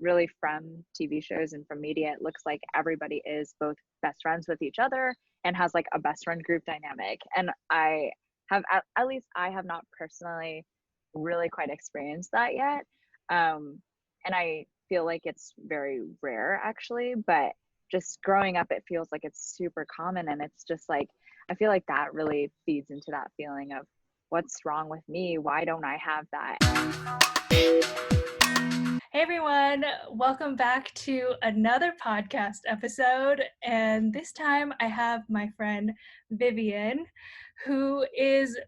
really from TV shows and from media, it looks like everybody is both best friends with each other and has like a best friend group dynamic. And I have, at least I have not personally really quite experienced that yet. And I feel like it's very rare actually, but just growing up, it feels like it's super common. And it's just like, I feel like that really feeds into that feeling of what's wrong with me? Why don't I have that? Hey everyone, welcome back to another podcast episode. And this time I have my friend Vivian, who is,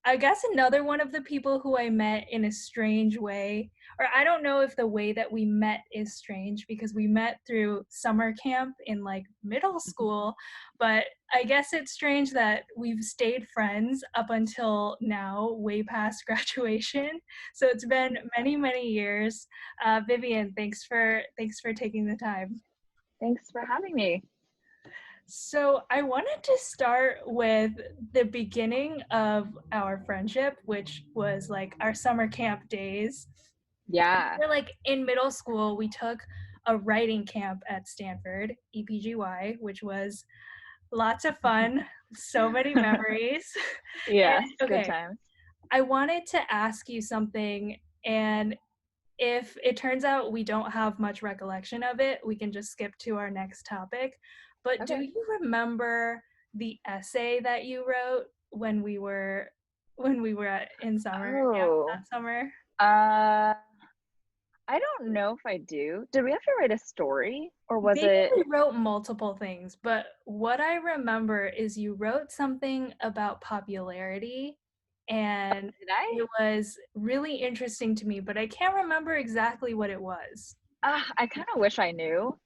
I guess, another one of the people who I met in a strange way. Or I don't know if the way that we met is strange because we met through summer camp in like middle school, but I guess it's strange that we've stayed friends up until now, way past graduation. So it's been many, many years. Vivian, thanks for taking the time. Thanks for having me. So I wanted to start with the beginning of our friendship, which was like our summer camp days. Yeah. We're like in middle school, we took a writing camp at Stanford, EPGY, which was lots of fun, so many memories. Yes, And good okay, times. I wanted to ask you something, and if it turns out we don't have much recollection of it, we can just skip to our next topic. But do Okay. you remember the essay that you wrote when we were in summer camp Oh, that summer? uh, I don't know if I do. Did we have to write a story or was Maybe it, we wrote multiple things, but what I remember is you wrote something about popularity, and did I? it was really interesting to me, but I can't remember exactly what it was. I kind of wish I knew.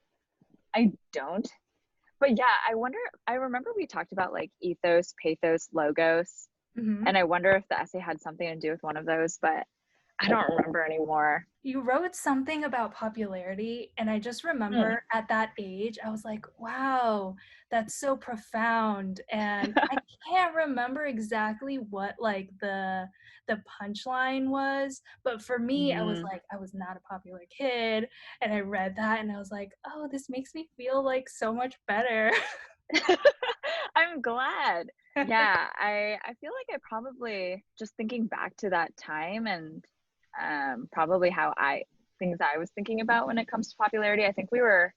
I don't. But yeah, I remember we talked about like ethos, pathos, logos, Mhm. and I wonder if the essay had something to do with one of those, but I don't remember anymore. You wrote something about popularity, and I just Hmm. remember at that age, I was like, wow, that's so profound. And I can't remember exactly what like the punchline was, but for me, I was Mhm. like, I was not a popular kid, and I read that and I was like, oh, this makes me feel like so much better. I'm glad. Yeah, I feel like I probably just thinking back to that time and probably how I things I was thinking about when it comes to popularity. I think we were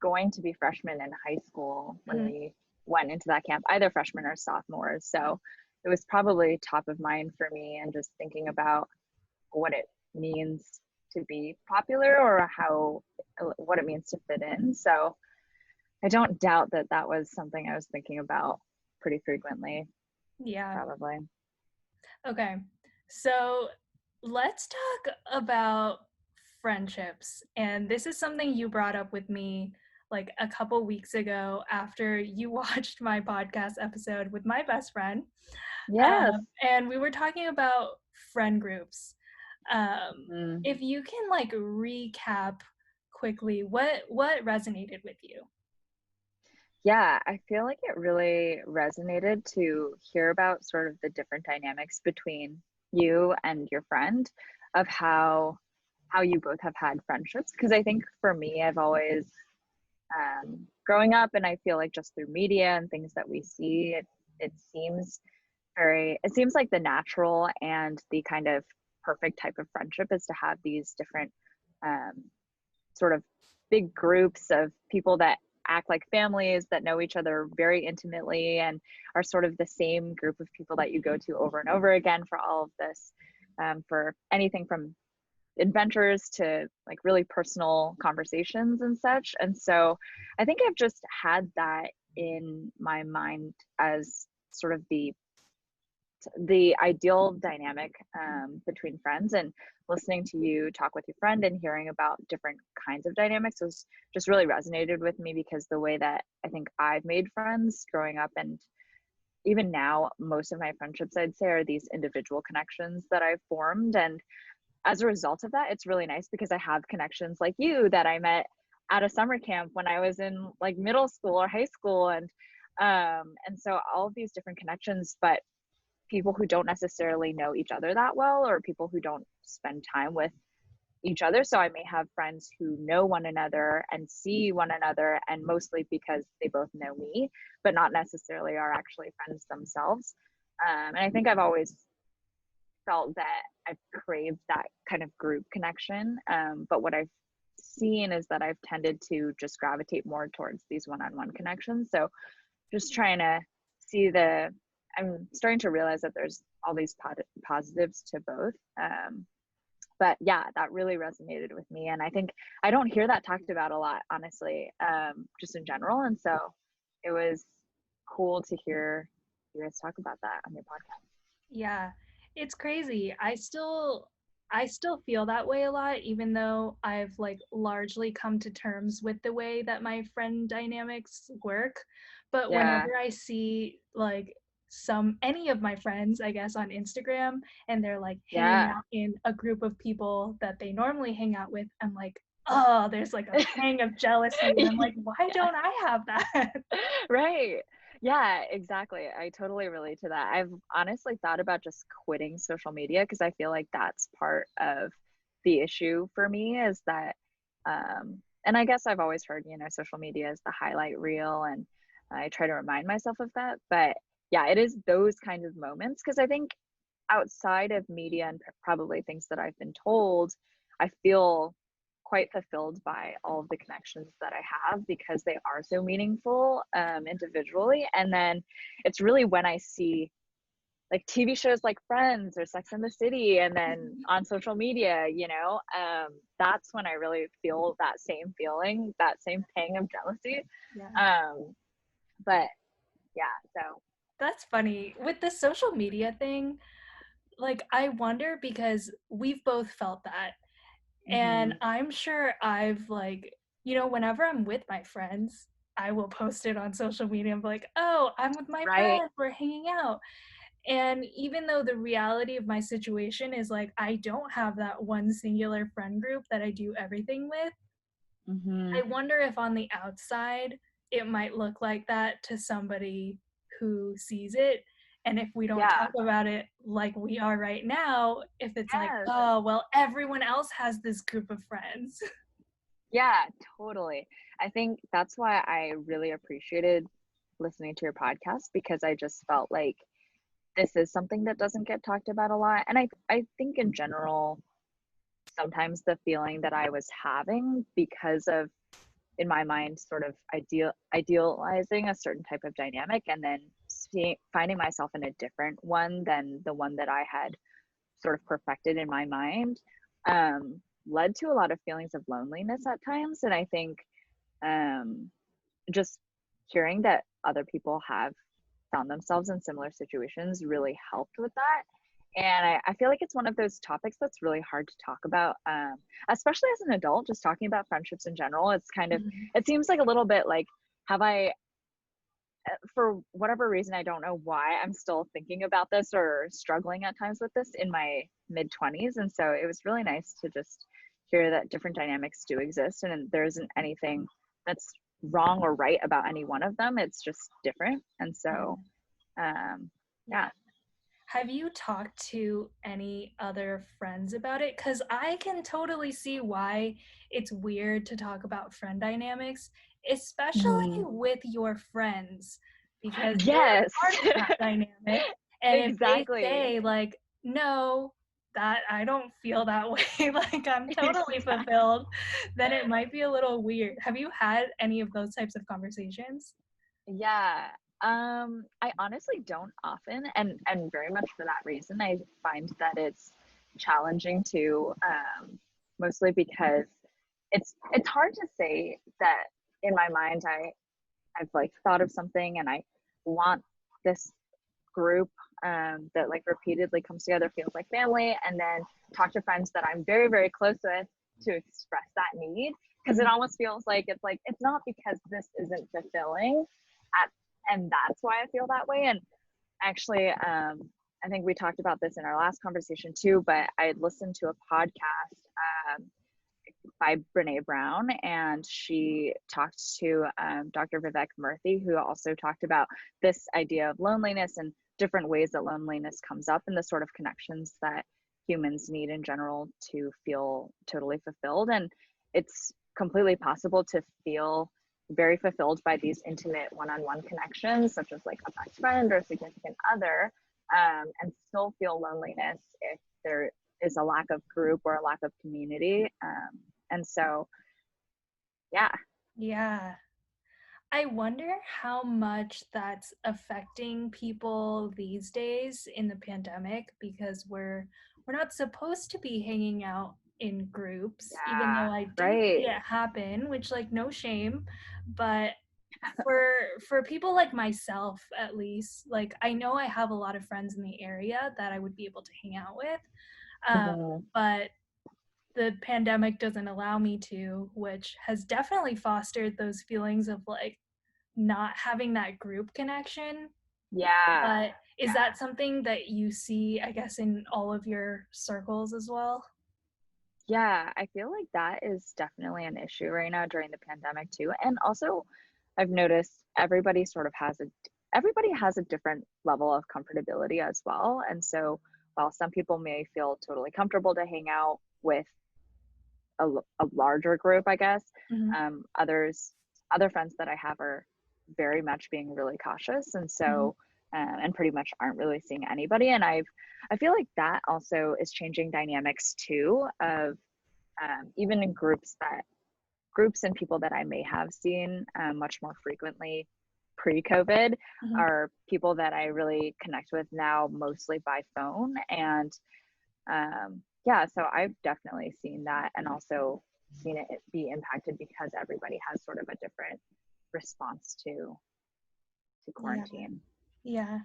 going to be freshmen in high school when Mhm. we went into that camp, either freshmen or sophomores. So it was probably top of mind for me and just thinking about what it means to be popular or how what it means to fit in. So I don't doubt that that was something I was thinking about pretty frequently, Yeah. probably. Okay. So let's talk about friendships. And this is something you brought up with me like a couple weeks ago after you watched my podcast episode with my best friend. Yes. And we were talking about friend groups. Mm. If you can like recap quickly, what resonated with you? Yeah, I feel like it really resonated to hear about sort of the different dynamics between you and your friend of how you both have had friendships. Because I think for me, I've always growing up, and I feel like just through media and things that we see, it seems it seems like the natural and the kind of perfect type of friendship is to have these different um, sort of big groups of people that act like families that know each other very intimately and are sort of the same group of people that you go to over and over again for all of this, for anything from adventures to like really personal conversations and such. And so I think I've just had that in my mind as sort of the ideal dynamic, between friends. And listening to you talk with your friend and hearing about different kinds of dynamics was just really resonated with me, because the way that I think I've made friends growing up and even now, most of my friendships I'd say are these individual connections that I've formed. And as a result of that, it's really nice because I have connections like you that I met at a summer camp when I was in like middle school or high school. And so all of these different connections, but people who don't necessarily know each other that well, or people who don't spend time with each other. So I may have friends who know one another and see one another, and mostly because they both know me, but not necessarily are actually friends themselves. And I think I've always felt that I've craved that kind of group connection. But what I've seen is that I've tended to just gravitate more towards these one-on-one connections. So just trying to see I'm starting to realize that there's all these positives to both. But yeah, that really resonated with me. And I think I don't hear that talked about a lot, honestly, just in general. And so it was cool to hear you guys talk about that on your podcast. Yeah, it's crazy. I still feel that way a lot, even though I've like largely come to terms with the way that my friend dynamics work. But Yeah. whenever I see like any of my friends, I guess, on Instagram, and they're like hanging Yeah. out in a group of people that they normally hang out with, I'm like, oh, there's like a pang of jealousy. And I'm like, why Yeah. don't I have that? Right. Yeah, exactly. I totally relate to that. I've honestly thought about just quitting social media because I feel like that's part of the issue for me is that, and I guess I've always heard, social media is the highlight reel, and I try to remind myself of that. But yeah, it is those kinds of moments because I think outside of media and probably things that I've been told, I feel quite fulfilled by all of the connections that I have because they are so meaningful individually. And then it's really when I see like TV shows like Friends or Sex and the City, and then on social media, that's when I really feel that same feeling, that same pang of jealousy. Yeah. Um, but yeah, so. That's funny. With the social media thing, like I wonder because we've both felt that. And Mhm. I'm sure I've like, whenever I'm with my friends, I will post it on social media and be like, oh, I'm with my Right. friends, we're hanging out. And even though the reality of my situation is like, I don't have that one singular friend group that I do everything with, I Mhm. wonder if on the outside it might look like that to somebody who sees it. And if we don't Yeah. talk about it like we are right now, if it's like, Yes. oh, well, everyone else has this group of friends. Yeah, totally. I think that's why I really appreciated listening to your podcast because I just felt like this is something that doesn't get talked about a lot. And I think in general, sometimes the feeling that I was having because of in my mind sort of idealizing a certain type of dynamic and then finding myself in a different one than the one that I had sort of perfected in my mind led to a lot of feelings of loneliness at times. And I think um, just hearing that other people have found themselves in similar situations really helped with that. And I feel like it's one of those topics that's really hard to talk about, especially as an adult, just talking about friendships in general. It's kind of, Mhm. it seems like a little bit like, have I, for whatever reason, I don't know why I'm still thinking about this or struggling at times with this in my mid 20s. And so it was really nice to just hear that different dynamics do exist and there isn't anything that's wrong or right about any one of them. It's just different. And so, Yeah. um, Yeah. yeah. Have you talked to any other friends about it? Because I can totally see why it's weird to talk about friend dynamics, especially Mhm. with your friends, because they're Yes. a part of that dynamic. And if they Exactly. say, like, no, that I don't feel that way, like I'm totally Exactly. fulfilled, then it might be a little weird. Have you had any of those types of conversations? Yeah. I honestly don't often, and very much for that reason, I find that it's challenging to, mostly because it's hard to say that in my mind I've like thought of something and I want this group that like repeatedly comes together, feels like family, and then talk to friends that I'm very, very close with to express that need. Because it Mhm. almost feels like it's not because this isn't fulfilling, at, and that's why I feel that way. And actually, I think we talked about this in our last conversation too. But I had listened to a podcast by Brene Brown, and she talked to Dr. Vivek Murthy, who also talked about this idea of loneliness and different ways that loneliness comes up and the sort of connections that humans need in general to feel totally fulfilled. And it's completely possible to feel very fulfilled by these intimate one-on-one connections, such as like a best friend or a significant other, and still feel loneliness if there is a lack of group or a lack of community. And so, yeah. Yeah. I wonder how much that's affecting people these days in the pandemic because we're not supposed to be hanging out in groups, even Yeah, though I do see right. it happen, which like no shame, but for people like myself at least, like I know I have a lot of friends in the area that I would be able to hang out with, Mhm. but the pandemic doesn't allow me to, which has definitely fostered those feelings of like not having that group connection. Yeah, But is yeah. that something that you see, I guess, in all of your circles as well? Yeah, I feel like that is definitely an issue right now during the pandemic too. And also, I've noticed everybody has a different level of comfortability as well. And so, while some people may feel totally comfortable to hang out with a larger group, I guess, Mhm, others other friends that I have are very much being really cautious, and mhm, so and pretty much aren't really seeing anybody. And I feel like that also is changing dynamics too of even in groups and people that I may have seen much more frequently pre-COVID mhm. are people that I really connect with now mostly by phone. And yeah, so I've definitely seen that and also seen it be impacted because everybody has sort of a different response to Yeah, quarantine. yeah.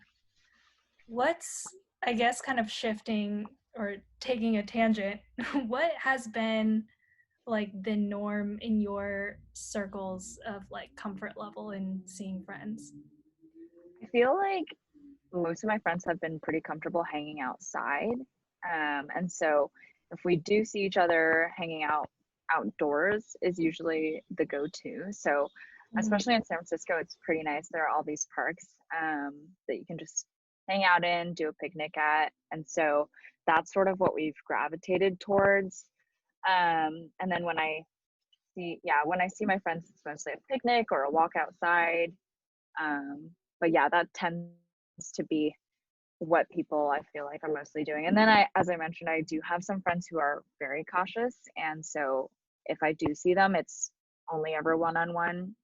What's, I guess, kind of shifting or taking a tangent, what has been like the norm in your circles of like comfort level in seeing friends? I feel like most of my friends have been pretty comfortable hanging outside. And so if we do see each other hanging out outdoors is usually the go-to. So Mhm. especially in San Francisco, it's pretty nice. There are all these parks that you can just hang out in, do a picnic at. And so that's sort of what we've gravitated towards. And then when I see my friends, it's mostly a picnic or a walk outside. But yeah, that tends to be what people I feel like are mostly doing. And then as I mentioned, I do have some friends who are very cautious. And so if I do see them, it's only ever one on one.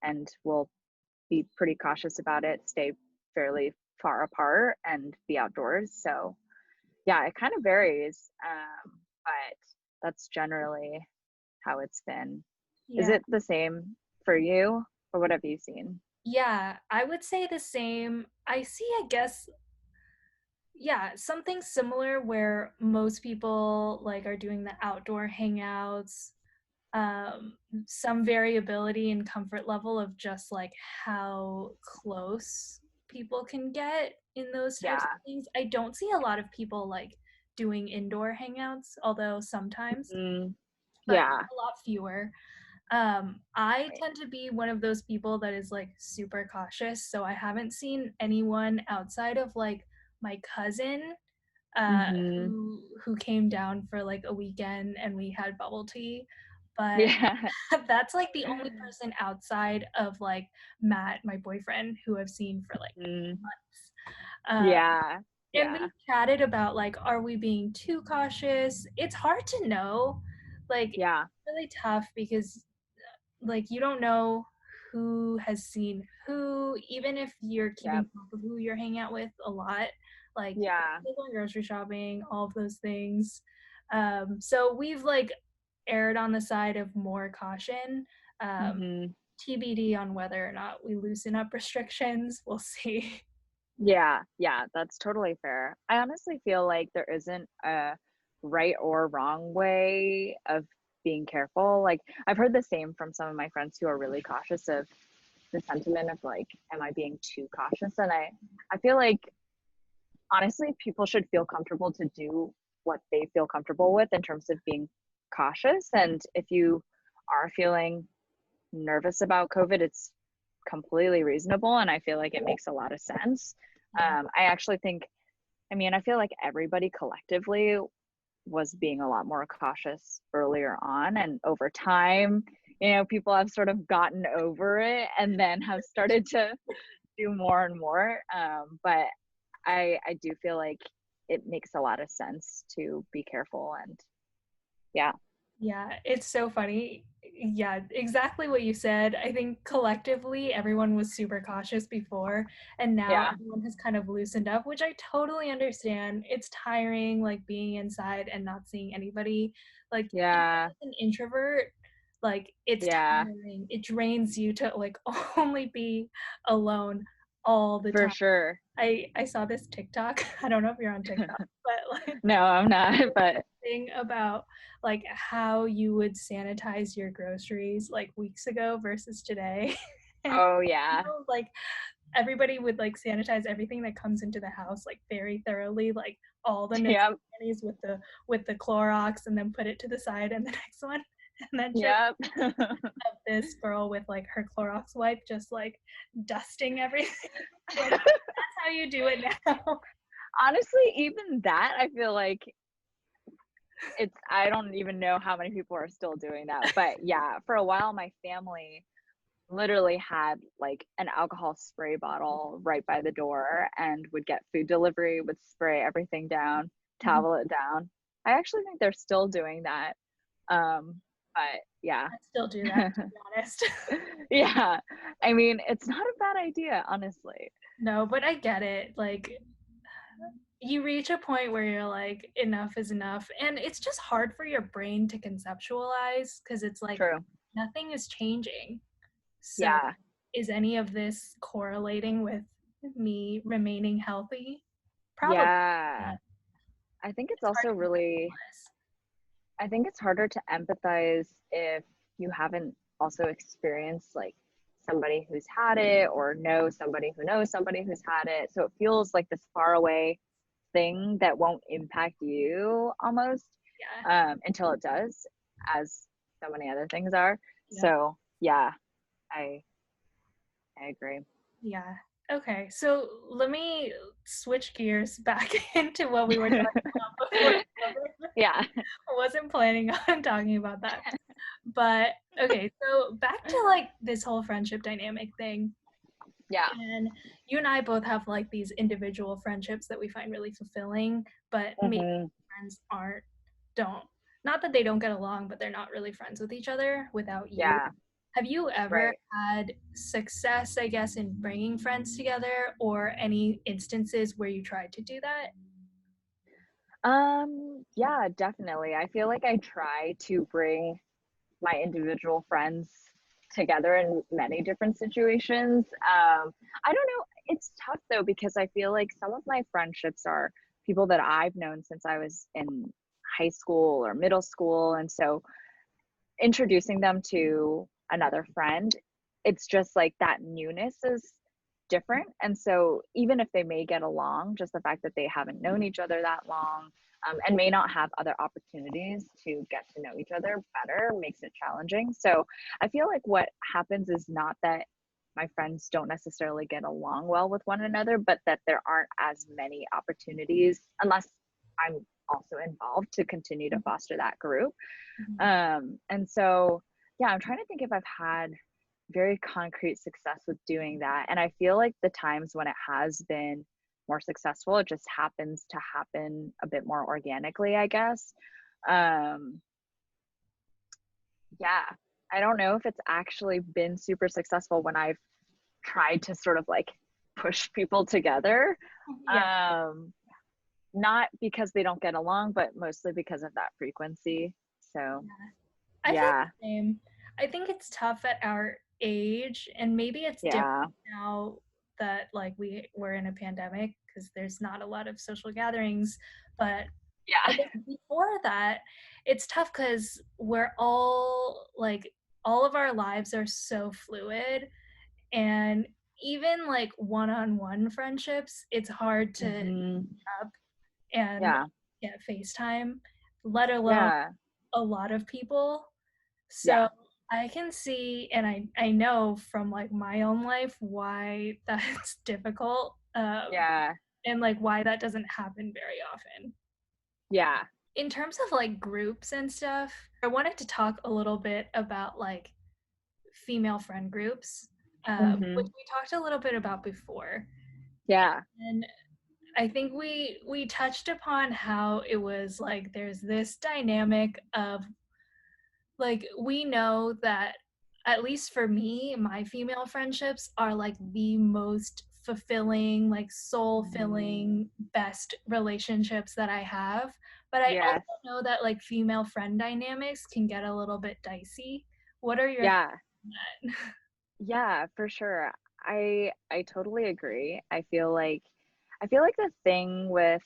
And we'll be pretty cautious about it, stay fairly far apart and be outdoors. So yeah, it kind of varies. But that's generally how it's been. Is Yeah. it the same for you, or what have you seen? Yeah, I would say the same. I see, I guess, yeah, something similar where most people like are doing the outdoor hangouts, um, some variability in comfort level of just like how close people can get in those types of Yeah. things. I don't see a lot of people like doing indoor hangouts, although sometimes, Mm, but yeah. a lot fewer. I Right. tend to be one of those people that is like super cautious, so I haven't seen anyone outside of like my cousin Mm-hmm. who came down for like a weekend and we had bubble tea. But Yeah. that's like the only person outside of like Matt, my boyfriend, who I've seen for like Mm, months. yeah. And Yeah. we chatted about like, are we being too cautious? It's hard to know. Like, it's Yeah. really tough because like you don't know who has seen who, even if you're keeping Yep. track of who you're hanging out with a lot, like Yeah. going grocery shopping, all of those things. So we've like erred on the side of more caution. um, Mm-hmm. TBD on whether or not we loosen up restrictions. We'll see. Yeah. Yeah. That's totally fair. I honestly feel like there isn't a right or wrong way of being careful. Like I've heard the same from some of my friends who are really cautious of the sentiment of like, am I being too cautious? And I feel like honestly, people should feel comfortable to do what they feel comfortable with in terms of being cautious. And if you are feeling nervous about COVID, it's completely reasonable. And I feel like it makes a lot of sense. Yeah. I actually think I mean, I feel like everybody collectively was being a lot more cautious earlier on, and over time, people have sort of gotten over it and then have started to do more and more. But I do feel like it makes a lot of sense to be careful, and yeah. Yeah, it's so funny. Yeah, exactly what you said. I think collectively everyone was super cautious before, and now Yeah. everyone has kind of loosened up, which I totally understand. It's tiring, like being inside and not seeing anybody. Like, even Yeah. as an introvert, like it's Yeah, tiring. It drains you to like only be alone all the for time. sure. I saw this TikTok. I don't know if you're on TikTok, but like No, I'm not, but thing about like how you would sanitize your groceries like weeks ago versus today. And oh yeah. like everybody would like sanitize everything that comes into the house like very thoroughly, like all the nooks Yep. and crannies with the Clorox, and then put it to the side and the next one. And then just Yep. have this girl with like her Clorox wipe just like dusting everything. Like that's how you do it now. Honestly, even that, I feel like I don't even know how many people are still doing that. But yeah, for a while, my family literally had like an alcohol spray bottle right by the door and would get food delivery, would spray everything down, towel it down. I actually think they're still doing that. But yeah. I still do that, to be honest. Yeah. I mean, it's not a bad idea, honestly. No, but I get it. Like, you reach a point where you're like, enough is enough. And it's just hard for your brain to conceptualize because it's like True. nothing is changing. So, Yeah. is any of this correlating with me remaining healthy? Probably Yeah. not. I think it's It's hard also to really, I think it's harder to empathize if you haven't also experienced like somebody who's had it or know somebody who knows somebody who's had it. So it feels like this far away thing that won't impact you almost, yeah, until it does, as so many other things are. yeah, So yeah, I I agree. yeah. Okay, so let me switch gears back into what we were talking about before. Yeah. I wasn't planning on talking about that. But okay, so back to like this whole friendship dynamic thing. Yeah. And you and I both have like these individual friendships that we find really fulfilling, but maybe Hmm. friends don't, not that they don't get along, but they're not really friends with each other without you. Yeah. Have you ever Right. had success, I guess, in bringing friends together, or any instances where you tried to do that? Yeah, definitely. I feel like I try to bring my individual friends together in many different situations. I don't know. It's tough though, because I feel like some of my friendships are people that I've known since I was in high school or middle school. And so introducing them to another friend, it's just like that newness is different. And so even if they may get along, just the fact that they haven't known each other that long, and may not have other opportunities to get to know each other better, makes it challenging. So I feel like what happens is not that my friends don't necessarily get along well with one another, but that there aren't as many opportunities unless I'm also involved to continue to foster that group. Mhm. And so, yeah, I'm trying to think if I've had very concrete success with doing that. And I feel like the times when it has been more successful, it just happens to happen a bit more organically, I guess. Um, yeah, I don't know if it's actually been super successful when I've tried to sort of like push people together. Yeah. Um, Not because they don't get along, but mostly because of that frequency. So, I feel yeah, the same. I think it's tough at our age, and maybe it's different yeah, now that like we're in a pandemic because there's not a lot of social gatherings. But I yeah. think before that, it's tough because we're all like all of our lives are so fluid, and even like one-on-one friendships, it's hard to Hmm. up and Yeah, get FaceTime, let alone yeah, a lot of people. So yeah, I can see, and I know from like my own life why that's difficult. yeah. and like why that doesn't happen very often. Yeah. In terms of like groups and stuff, I wanted to talk a little bit about like female friend groups, which Hmm. we talked a little bit about before. Yeah. And I think we touched upon how it was like there's this dynamic of like we know that at least for me, my female friendships are like the most fulfilling, like soul filling, best relationships that I have. But I also Yes. know that like female friend dynamics can get a little bit dicey. What are your thoughts Yeah. on that? Yeah, for sure. I totally agree. I feel like the thing with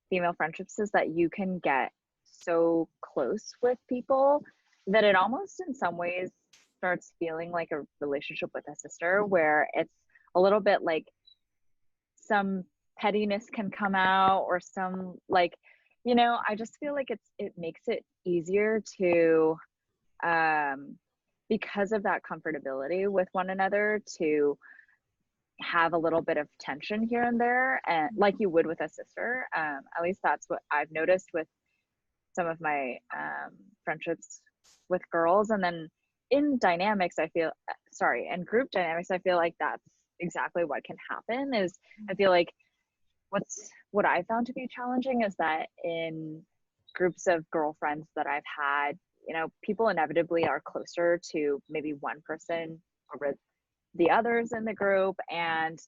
female friendships is that you can get so close with people that it almost in some ways starts feeling like a relationship with a sister where it's a little bit like some pettiness can come out or some like I just feel like it makes it easier to um because of that comfortability with one another to have a little bit of tension here and there, and like you would with a sister. At least that's what I've noticed with some of my friendships with girls. And then in dynamics, in group dynamics, I feel like that's exactly what can happen is I feel like what I found to be challenging is that in groups of girlfriends that I've had, people inevitably are closer to maybe one person over the others in the group, and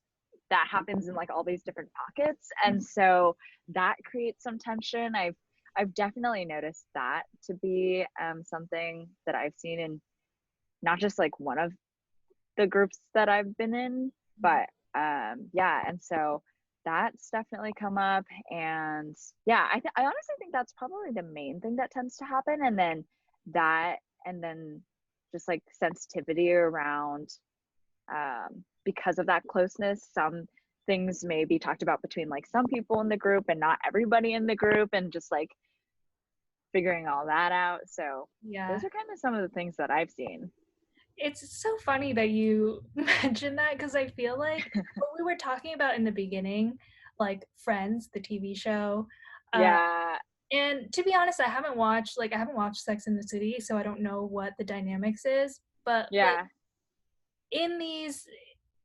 that happens in like all these different pockets, and so that creates some tension. I've definitely noticed that to be something that I've seen in not just like one of the groups that I've been in, but yeah, and so that's definitely come up. And yeah, I honestly think that's probably the main thing that tends to happen. And then that, and then just like sensitivity around because of that closeness, some things may be talked about between like some people in the group and not everybody in the group, and just like figuring all that out. So Yeah. those are kind of some of the things that I've seen. It's so funny that you mentioned that because I feel like what we were talking about in the beginning, like Friends, the TV show, uh, Yeah. and to be honest, I haven't watched Sex in the City, so I don't know what the dynamics is. But like Yeah. in these,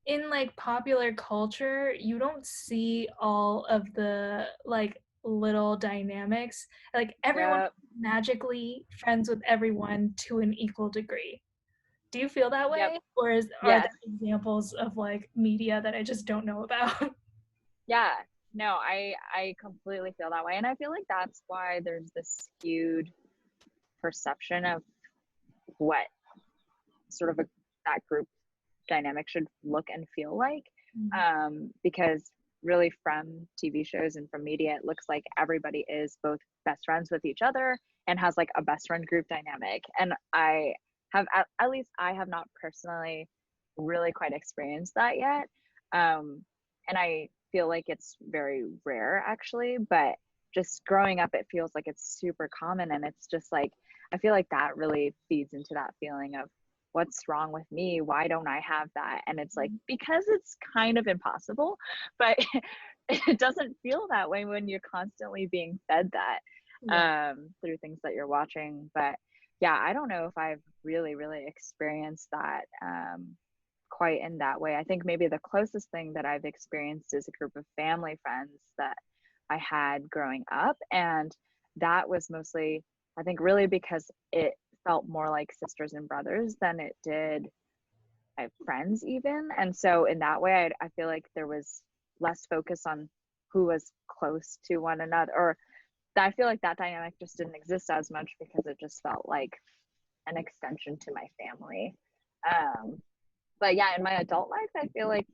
in like popular culture, you don't see all of the like little dynamics. Like everyone Yep. is magically friends with everyone to an equal degree. Do you feel that Yep. way? Or are there Yes. examples of like media that I just don't know about? Yeah. No, I completely feel that way. And I feel like that's why there's this skewed perception of what sort of that group dynamic should look and feel like. Mm. Because really from TV shows and from media, it looks like everybody is both best friends with each other and has like a best friend group dynamic. And I have, at least I have not personally really quite experienced that yet. And I feel like it's very rare actually, but just growing up, it feels like it's super common. And it's just like, I feel like that really feeds into that feeling of what's wrong with me? Why don't I have that? And it's like, because it's kind of impossible, but it doesn't feel that way when you're constantly being fed that Yeah. through things that you're watching. But yeah, I don't know if I've really experienced that quite in that way. I think maybe the closest thing that I've experienced is a group of family friends that I had growing up. And that was mostly, I think, really because it felt more like sisters and brothers than it did friends, even. And so, in that way, I feel like there was less focus on who was close to one another, or I feel like that dynamic just didn't exist as much because it just felt like an extension to my family. Um, but yeah, in my adult life, I feel like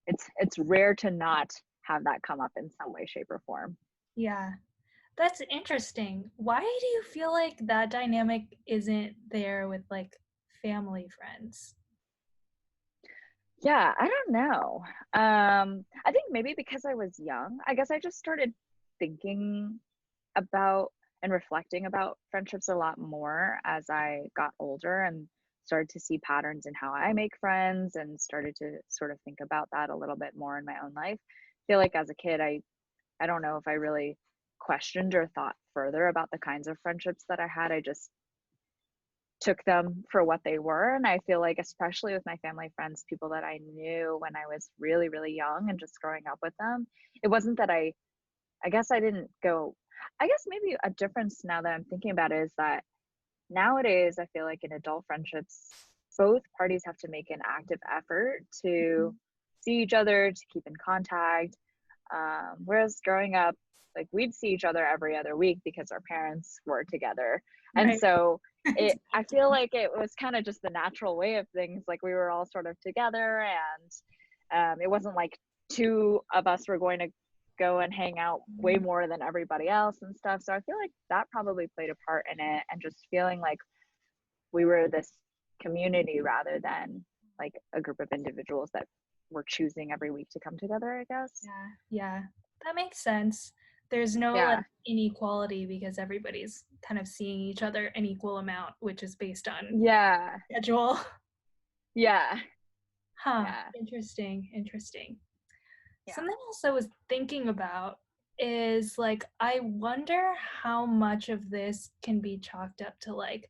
it's rare to not have that come up in some way, shape, or form. Yeah. That's interesting. Why do you feel like that dynamic isn't there with like family friends? Yeah, I don't know. I think maybe because I was young, I guess I just started thinking about and reflecting about friendships a lot more as I got older and started to see patterns in how I make friends and started to sort of think about that a little bit more in my own life. I feel like as a kid, I don't know if I really questioned or thought further about the kinds of friendships that I had. I just took them for what they were. And I feel like, especially with my family friends, people that I knew when I was really, really young and just growing up with them, it wasn't that I guess I didn't go, I guess maybe a difference now that I'm thinking about it is that nowadays I feel like in adult friendships, both parties have to make an active effort to Mhm. see each other, to keep in contact. Whereas growing up, like we'd see each other every other week because our parents were together. And Right. so It's I feel like it was kind of just the natural way of things. Like we were all sort of together and it wasn't like two of us were going to go and hang out way more than everybody else and stuff. So I feel like that probably played a part in it and just feeling like we were this community rather than like a group of individuals that were choosing every week to come together, I guess. Yeah, yeah, that makes sense. There's no like Yeah. inequality because everybody's kind of seeing each other an equal amount, which is based on Yeah. schedule. Yeah. Huh, Yeah. interesting, interesting. Yeah. Something else I was thinking about is like, I wonder how much of this can be chalked up to like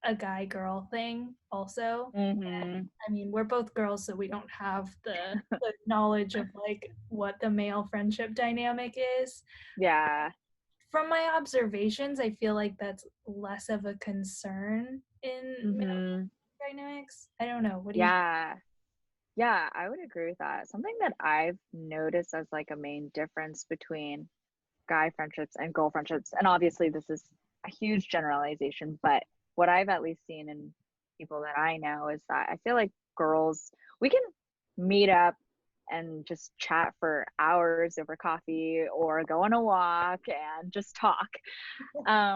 a guy girl thing, also. Mhm. I mean, we're both girls, so we don't have the knowledge of like what the male friendship dynamic is. Yeah. From my observations, I feel like that's less of a concern in male Mhm. dynamics. I don't know. What do you? Yeah. Yeah, I would agree with that. Something that I've noticed as like a main difference between guy friendships and girl friendships, and obviously this is a huge generalization, but what I've at least seen in people that I know is that I feel like girls, we can meet up and just chat for hours over coffee or go on a walk and just talk.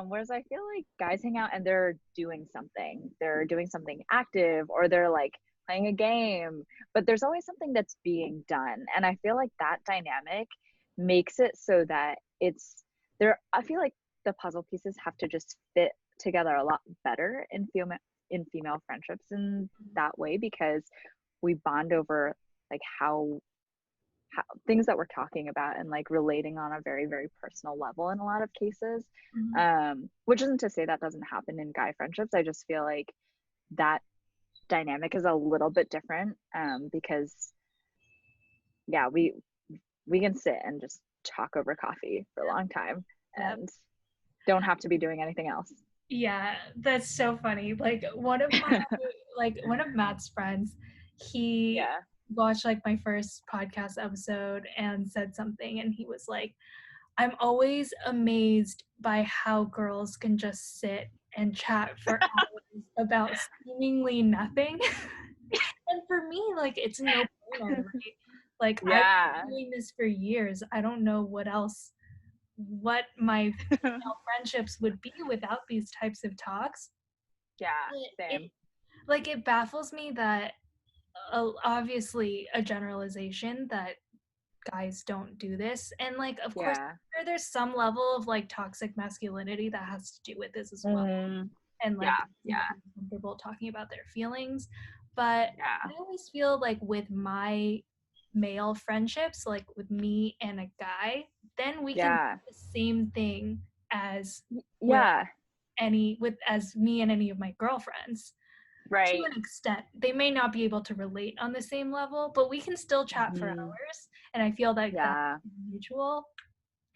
Whereas I feel like guys hang out and they're doing something. They're doing something active or they're like playing a game, but there's always something that's being done. And I feel like that dynamic makes it so that it's there. I feel like the puzzle pieces have to just fit together a lot better in female friendships in that way because we bond over like how things that we're talking about and like relating on a very very personal level in a lot of cases, Mhm. which isn't to say that doesn't happen in guy friendships. I just feel like that dynamic is a little bit different, because yeah, we can sit and just talk over coffee for a long time Yep. and don't have to be doing anything else. Yeah, that's so funny. Like one of Matt's friends, he Yeah. watched like my first podcast episode and said something and he was like, "I'm always amazed by how girls can just sit and chat for hours about seemingly nothing." And for me, like it's no brainer, right? Like I've Yeah. been doing this for years. I don't know what my female friendships would be without these types of talks. Yeah, It same. like it baffles me that obviously a generalization that guys don't do this, and like of course Yeah. there's some level of like toxic masculinity that has to do with this as well, Mm, and like yeah. not Yeah. being comfortable talking about their feelings. But Yeah. I always feel like with my male friendships, like with me and a guy, then we can do Yeah. the same thing as with Yeah. as me and any of my girlfriends to Right. an extent. They may not be able to relate on the same level, but we can still chat for Mhm. hours. And I feel like that's Yeah. mutual.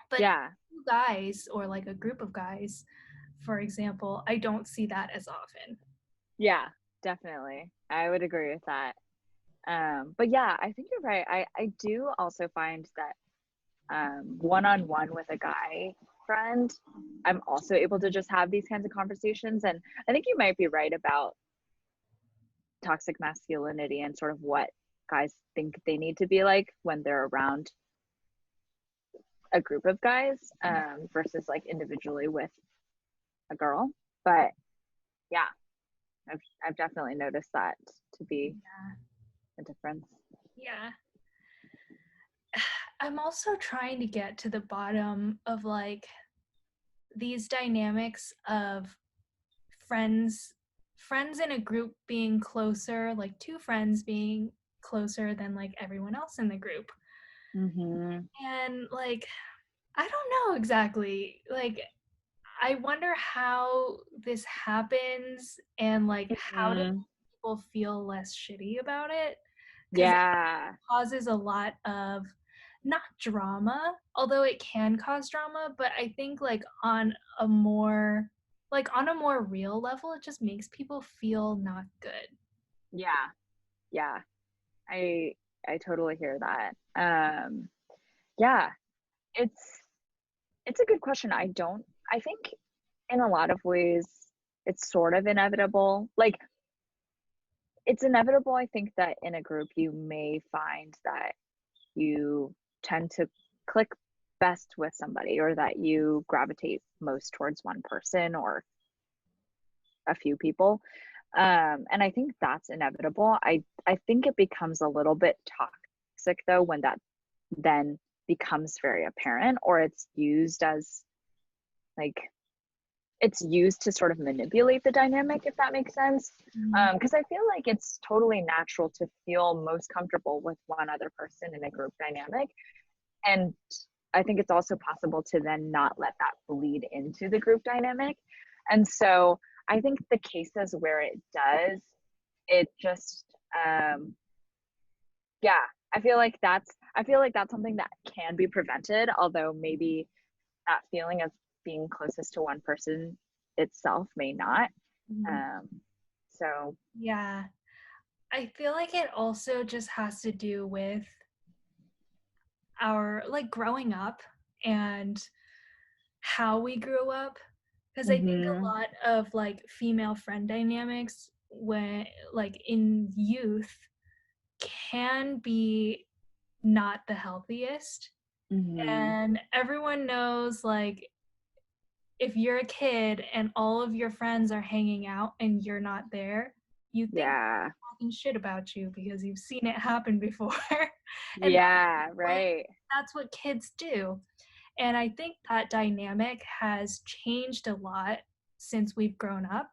But Yeah. two guys or like a group of guys, for example, I don't see that as often. Yeah, definitely. I would agree with that. But yeah, I think you're right. I do also find that one on one with a guy friend, I'm also able to just have these kinds of conversations. And I think you might be right about toxic masculinity and sort of what guys think they need to be like when they're around a group of guys, versus like individually with a girl. But yeah, I've definitely noticed that to be a difference. Yeah. I'm also trying to get to the bottom of like these dynamics of friends friends in a group being closer, like two friends being closer than like everyone else in the group. Mhm. And like, I don't know exactly. Like, I wonder how this happens and like how do Mhm. people feel less shitty about it? Because it Yeah. causes a lot of not drama, although it can cause drama, but I think on a more real level, it just makes people feel not good. Yeah. Yeah. I I totally hear that. Yeah, it's it's a good question. I think in a lot of ways it's sort of inevitable. Like it's inevitable I think that in a group you may find that you tend to click best with somebody or that you gravitate most towards one person or a few people. And I think that's inevitable. I think it becomes a little bit toxic though when that then becomes very apparent or it's used as like it's used to sort of manipulate the dynamic, if that makes sense. Mhm. Because I feel like it's totally natural to feel most comfortable with one other person in a group dynamic. And I think it's also possible to then not let that bleed into the group dynamic. And so I think the cases where it does, it just, um, yeah, I feel like that's something that can be prevented, although maybe that feeling of being closest to one person itself may not. Mhm. Um, so, Yeah. I feel like it also just has to do with our like growing up and how we grew up. Because I think a mm-hmm, lot of like female friend dynamics when like in youth can be not the healthiest. mm-hmm, And everyone knows like if you're a kid and all of your friends are hanging out and you're not there, you think yeah, they're talking shit about you because you've seen it happen before. And yeah, what right, that's what kids do. And I think that dynamic has changed a lot since we've grown up.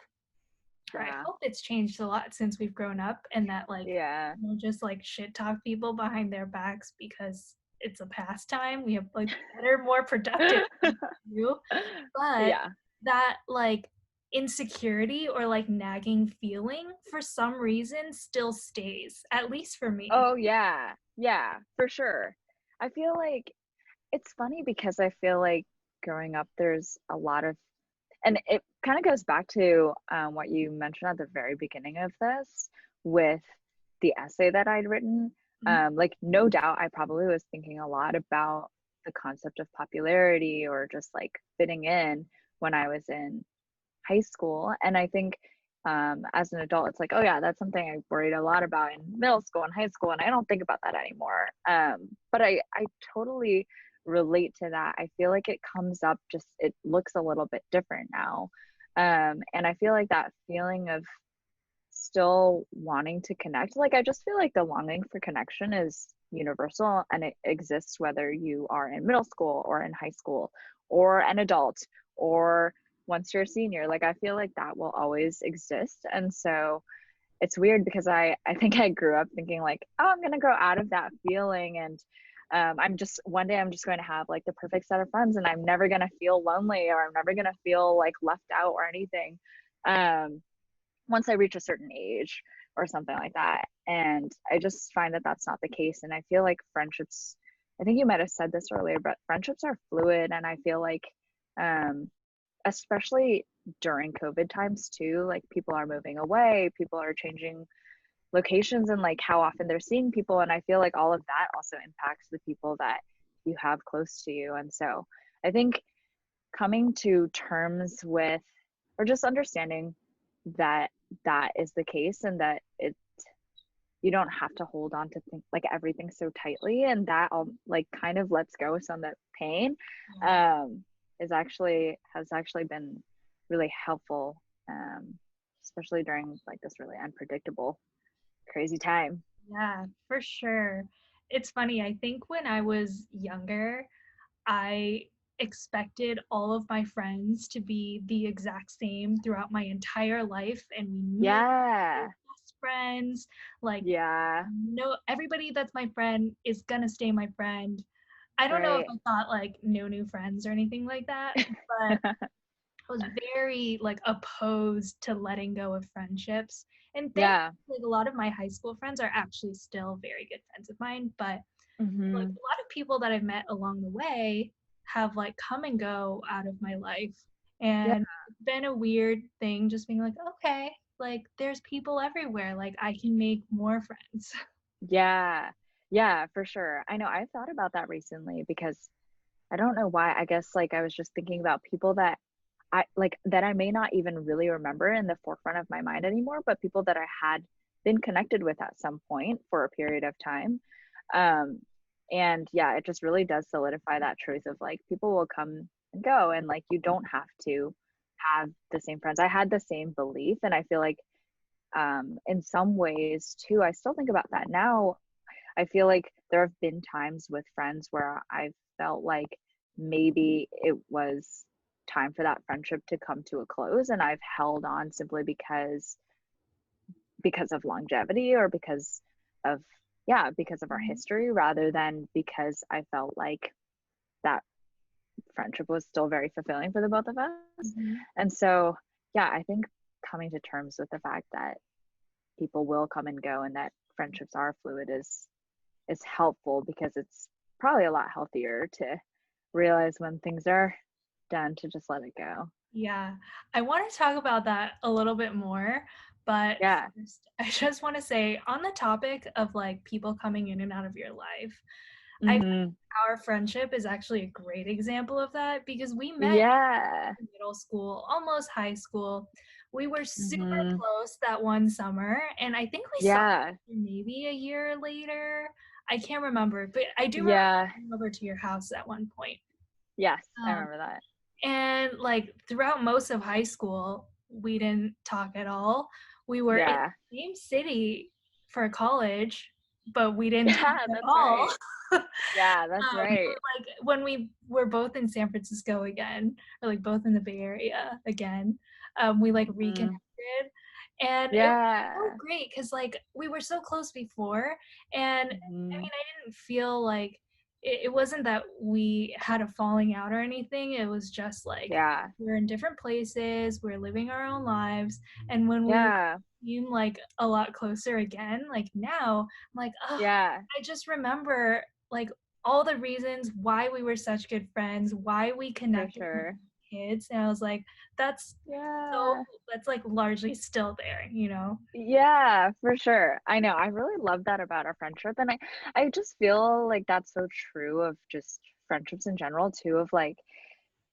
Or I yeah, hope it's changed a lot since we've grown up and that like yeah, we don't just like shit talk people behind their backs because it's a pastime. We have like better, more productive things to do. But yeah. that like insecurity or like nagging feeling for some reason still stays, at least for me. Oh, yeah, yeah, for sure. I feel like it's funny because I feel like growing up, there's a lot of, and it kind of goes back to what you mentioned at the very beginning of this with the essay that I'd written. Mhm. Like, no doubt, I probably was thinking a lot about the concept of popularity or just like fitting in when I was in high school. And I think as an adult, it's like, oh yeah, that's something I worried a lot about in middle school and high school, and I don't think about that anymore. But I totally relate to that. I feel like it comes up just it looks a little bit different now, and I feel like that feeling of still wanting to connect. Like I just feel like the longing for connection is universal and it exists whether you are in middle school or in high school or an adult or once you're a senior. Like I feel like that will always exist. And so it's weird because I think I grew up thinking like, oh, I'm gonna grow out of that feeling and I'm just one day I'm just going to have like the perfect set of friends and I'm never gonna feel lonely or I'm never gonna feel like left out or anything. Um, Once I reach a certain age or something like that. And I just find that that's not the case. And I feel like friendships, I think you might have said this earlier, but friendships are fluid. And I feel like, um, especially during COVID times too, like people are moving away, people are changing locations and like how often they're seeing people. And I feel like all of that also impacts the people that you have close to you. And so I think coming to terms with or just understanding that that is the case and that it you don't have to hold on to think like everything so tightly and that all like kind of lets go some of the pain is actually has actually been really helpful especially during like this really unpredictable crazy time. Yeah, for sure. It's funny. I think when I was younger, I expected all of my friends to be the exact same throughout my entire life, and we knew we were Yeah. best friends. Like, Yeah. no, everybody that's my friend is gonna stay my friend. I don't know if Right. I thought like no new friends or anything like that, but I was very like opposed to letting go of friendships. And thankfully, Yeah. like, a lot of my high school friends are actually still very good friends of mine. But like Hmm. a lot of people that I've met along the way have like come and go out of my life. Yeah. And it's been a weird thing just being like, okay, like there's people everywhere. Like I can make more friends. Yeah. Yeah, for sure. I know I've thought about that recently because I don't know why. I guess like I was just thinking about people that I like that I may not even really remember in the forefront of my mind anymore, but people that I had been connected with at some point for a period of time. Um, and yeah, it just really does solidify that truth of like people will come and go, and like you don't have to have the same friends. I had the same belief, and I feel like in some ways too, I still think about that now. I feel like there have been times with friends where I felt like maybe it was time for that friendship to come to a close, and I've held on simply because of longevity or because of yeah, because of our Mhm. history rather than because I felt like that friendship was still very fulfilling for the both of us. Mhm. And so, yeah, I think coming to terms with the fact that people will come and go and that friendships are fluid is helpful because it's probably a lot healthier to realize when things are done to just let it go. Yeah, I want to talk about that a little bit more, but Yeah. first, I just want to say on the topic of like people coming in and out of your life, I think Hmm. our friendship is actually a great example of that because we met Yeah. in middle school, almost high school. We were super Hmm. close that one summer, and I think we saw Yeah. each other maybe a year later. I can't remember, but I do remember Yeah. coming over to your house at one point. Yes, I Um, remember that. and like throughout most of high school, we didn't talk at all. We were in Yeah. the same city for college, but we didn't talk Yeah, at that's all. right. Yeah, that's right. But like when we were both in San Francisco again, or like both in the Bay Area again, we like Hmm. reconnected, and it was so Yeah. great because like we were so close before, and I Hmm. mean I didn't feel like it wasn't that we had a falling out or anything. It was just like Yeah. we're in different places, we're living our own lives, and when we Yeah. seem like a lot closer again, like now, I'm like, oh, Yeah, I just remember like all the reasons why we were such good friends, why we for connected when sure. we were kids. And I was like, that's so, Yeah. that's like largely still there, you know? Yeah, for sure. I know. I really love that about our friendship. And I just feel like that's so true of just friendships in general, too, of like,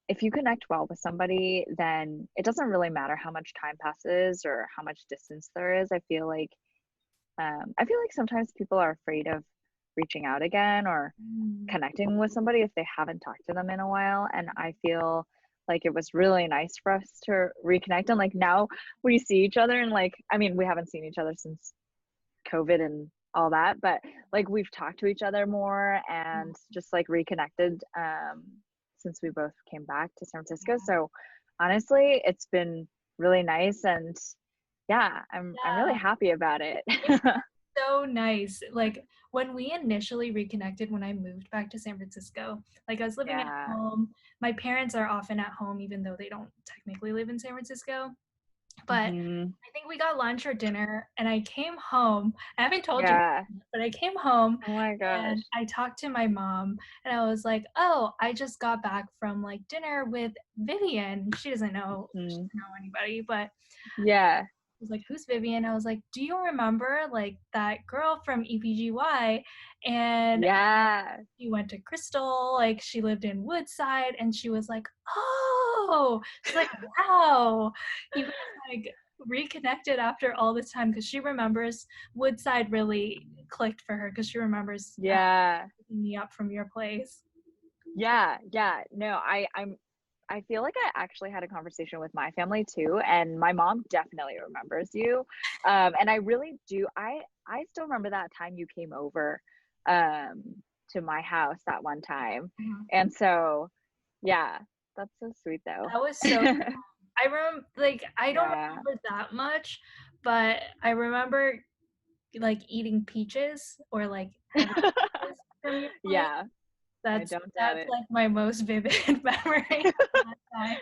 if you connect well with somebody, then it doesn't really matter how much time passes or how much distance there is. I feel like sometimes people are afraid of reaching out again or Mm. connecting with somebody if they haven't talked to them in a while. And I feel like it was really nice for us to reconnect. And like now we see each other and like, I mean, we haven't seen each other since COVID and all that, but like we've talked to each other more and just like reconnected since we both came back to San Francisco. So honestly, it's been really nice and yeah, I'm really Yeah, happy about it. it's so nice. Like when we initially reconnected when I moved back to San Francisco, like I was living at Yeah. home. My parents are often at home, even though they don't technically live in San Francisco. But Hmm. I think we got lunch or dinner, and I came home. I haven't told you, Yeah. but I came home Oh my and gosh. I talked to my mom, and I was like, "Oh, I just got back from like dinner with Vivian." She Hmm. doesn't know anybody, but Yeah. was like, "Who's Vivian?" I was like, "Do you remember like that girl from EPGY?" And Yeah. she went to Crystal, like she lived in Woodside, and she was like, "Oh," she's like, "Wow, you guys like reconnected after all this time," because she remembers Woodside really clicked for her because she remembers Yeah. picking me up from your place. Yeah. Yeah. No, I feel like I actually had a conversation with my family too, and my mom definitely remembers you. And I really do. I still remember that time you came over um to my house that one time. Mhm. And so Yeah, that's so sweet though. That was so I remember, like, I don't Yeah. remember that much, but I remember, like, eating peaches or, like, having peaches from your place. Yeah, I That's don't doubt that's, it. like, my most vivid memory of that time.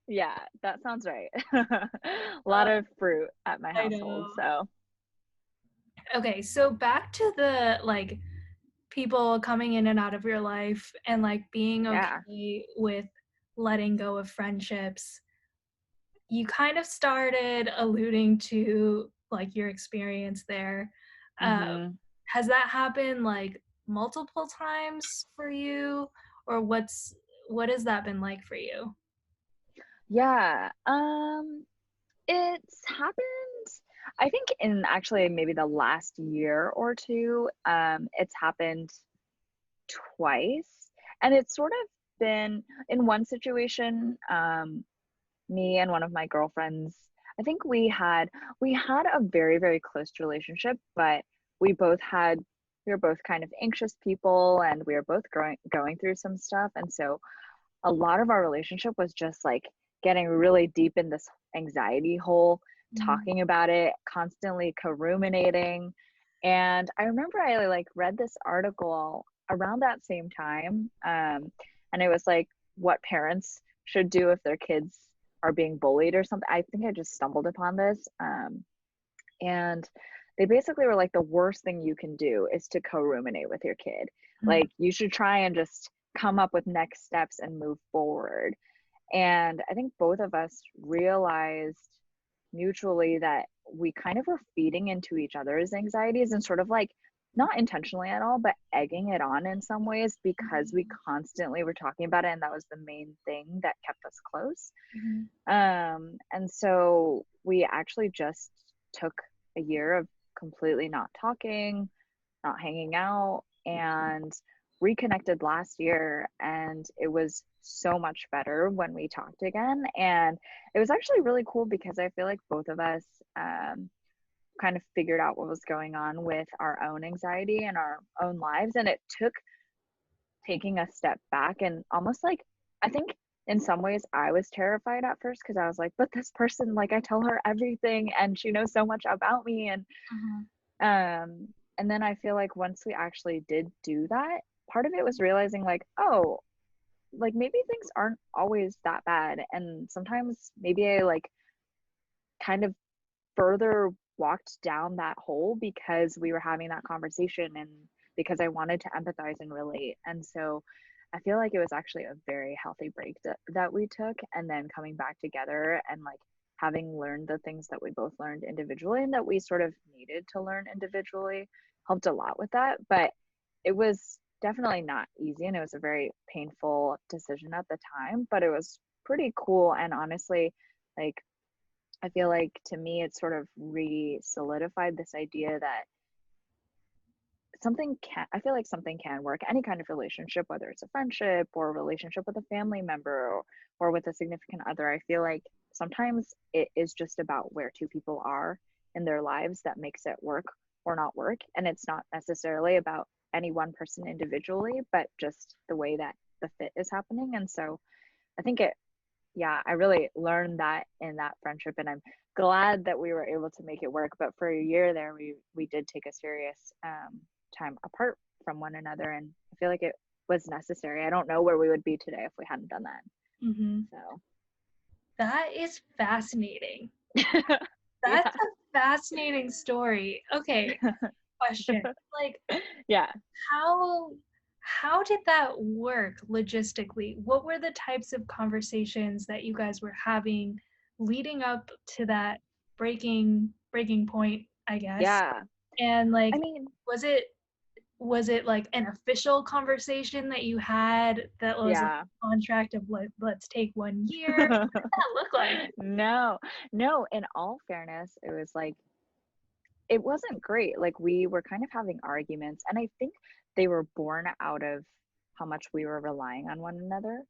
Yeah, that sounds right. A lot Uh, of fruit at my I household, know. so Okay, so back to the, like, people coming in and out of your life and, like, being yeah. okay with letting go of friendships. You kind of started alluding to, like, your experience there. Uh, Mhm. has that happened, like, multiple times for you, or what has that been like for you? Yeah, it's happened, I think in actually maybe the last year or 2, it's happened twice, and it's sort of been in one situation, me and one of my girlfriends, I think we had a very, very close relationship, but we both had we were both kind of anxious people, and we were both going through some stuff, and so a lot of our relationship was just like getting really deep in this anxiety hole, Mhm, talking about it, constantly co-ruminating. And I remember I like read this article around that same time. And it was like what parents should do if their kids are being bullied or something. I think I just stumbled upon this. And they basically were like the worst thing you can do is to co-ruminate with your kid. mhm, Like you should try and just come up with next steps and move forward. And I think both of us realized mutually that we kind of were feeding into each other's anxieties and sort of like not intentionally at all, but egging it on in some ways because we mhm, constantly were talking about it. And that was the main thing that kept us close. mhm, And so we actually just took a year of completely not talking, not hanging out, and reconnected last year. And it was so much better when we talked again. And it was actually really cool because I feel like both of us um, kind of figured out what was going on with our own anxiety and our own lives. And it took taking a step back and almost like, I think in some ways I was terrified at first because I was like, but this person, like I tell her everything and she knows so much about me. mhm, Um, and then I feel like once we actually did do that, part of it was realizing like, oh, like maybe things aren't always that bad. And sometimes maybe I like kind of further walked down that hole because we were having that conversation and because I wanted to empathize and relate. And so I feel like it was actually a very healthy break that we took. And then coming back together and like having learned the things that we both learned individually and that we sort of needed to learn individually helped a lot with that. But it was definitely not easy and it was a very painful decision at the time, but it was pretty cool. And honestly, like I feel like to me, it sort of re solidified this idea that I feel like something can work. Any kind of relationship, whether it's a friendship or a relationship with a family member or with a significant other, I feel like sometimes it is just about where two people are in their lives that makes it work or not work. And it's not necessarily about any one person individually, but just the way that the fit is happening. And so I think yeah, I really learned that in that friendship, and I'm glad that we were able to make it work. But for a year there, we did take a serious time apart from one another, and I feel like it was necessary. I don't know where we would be today if we hadn't done mhm. that. That is fascinating. So, That's yeah, a fascinating story. Okay, question. Like, yeah, how how did that work logistically? What were the types of conversations that you guys were having leading up to that breaking point, I guess? yeah. And I like, mean, was it was it like an official conversation that you had that was like yeah. a contract of let's take 1 year? What did that look like? No, no. In all fairness, it was like it wasn't great. Like we were kind of having arguments, and I think they were born out of how much we were relying on one another.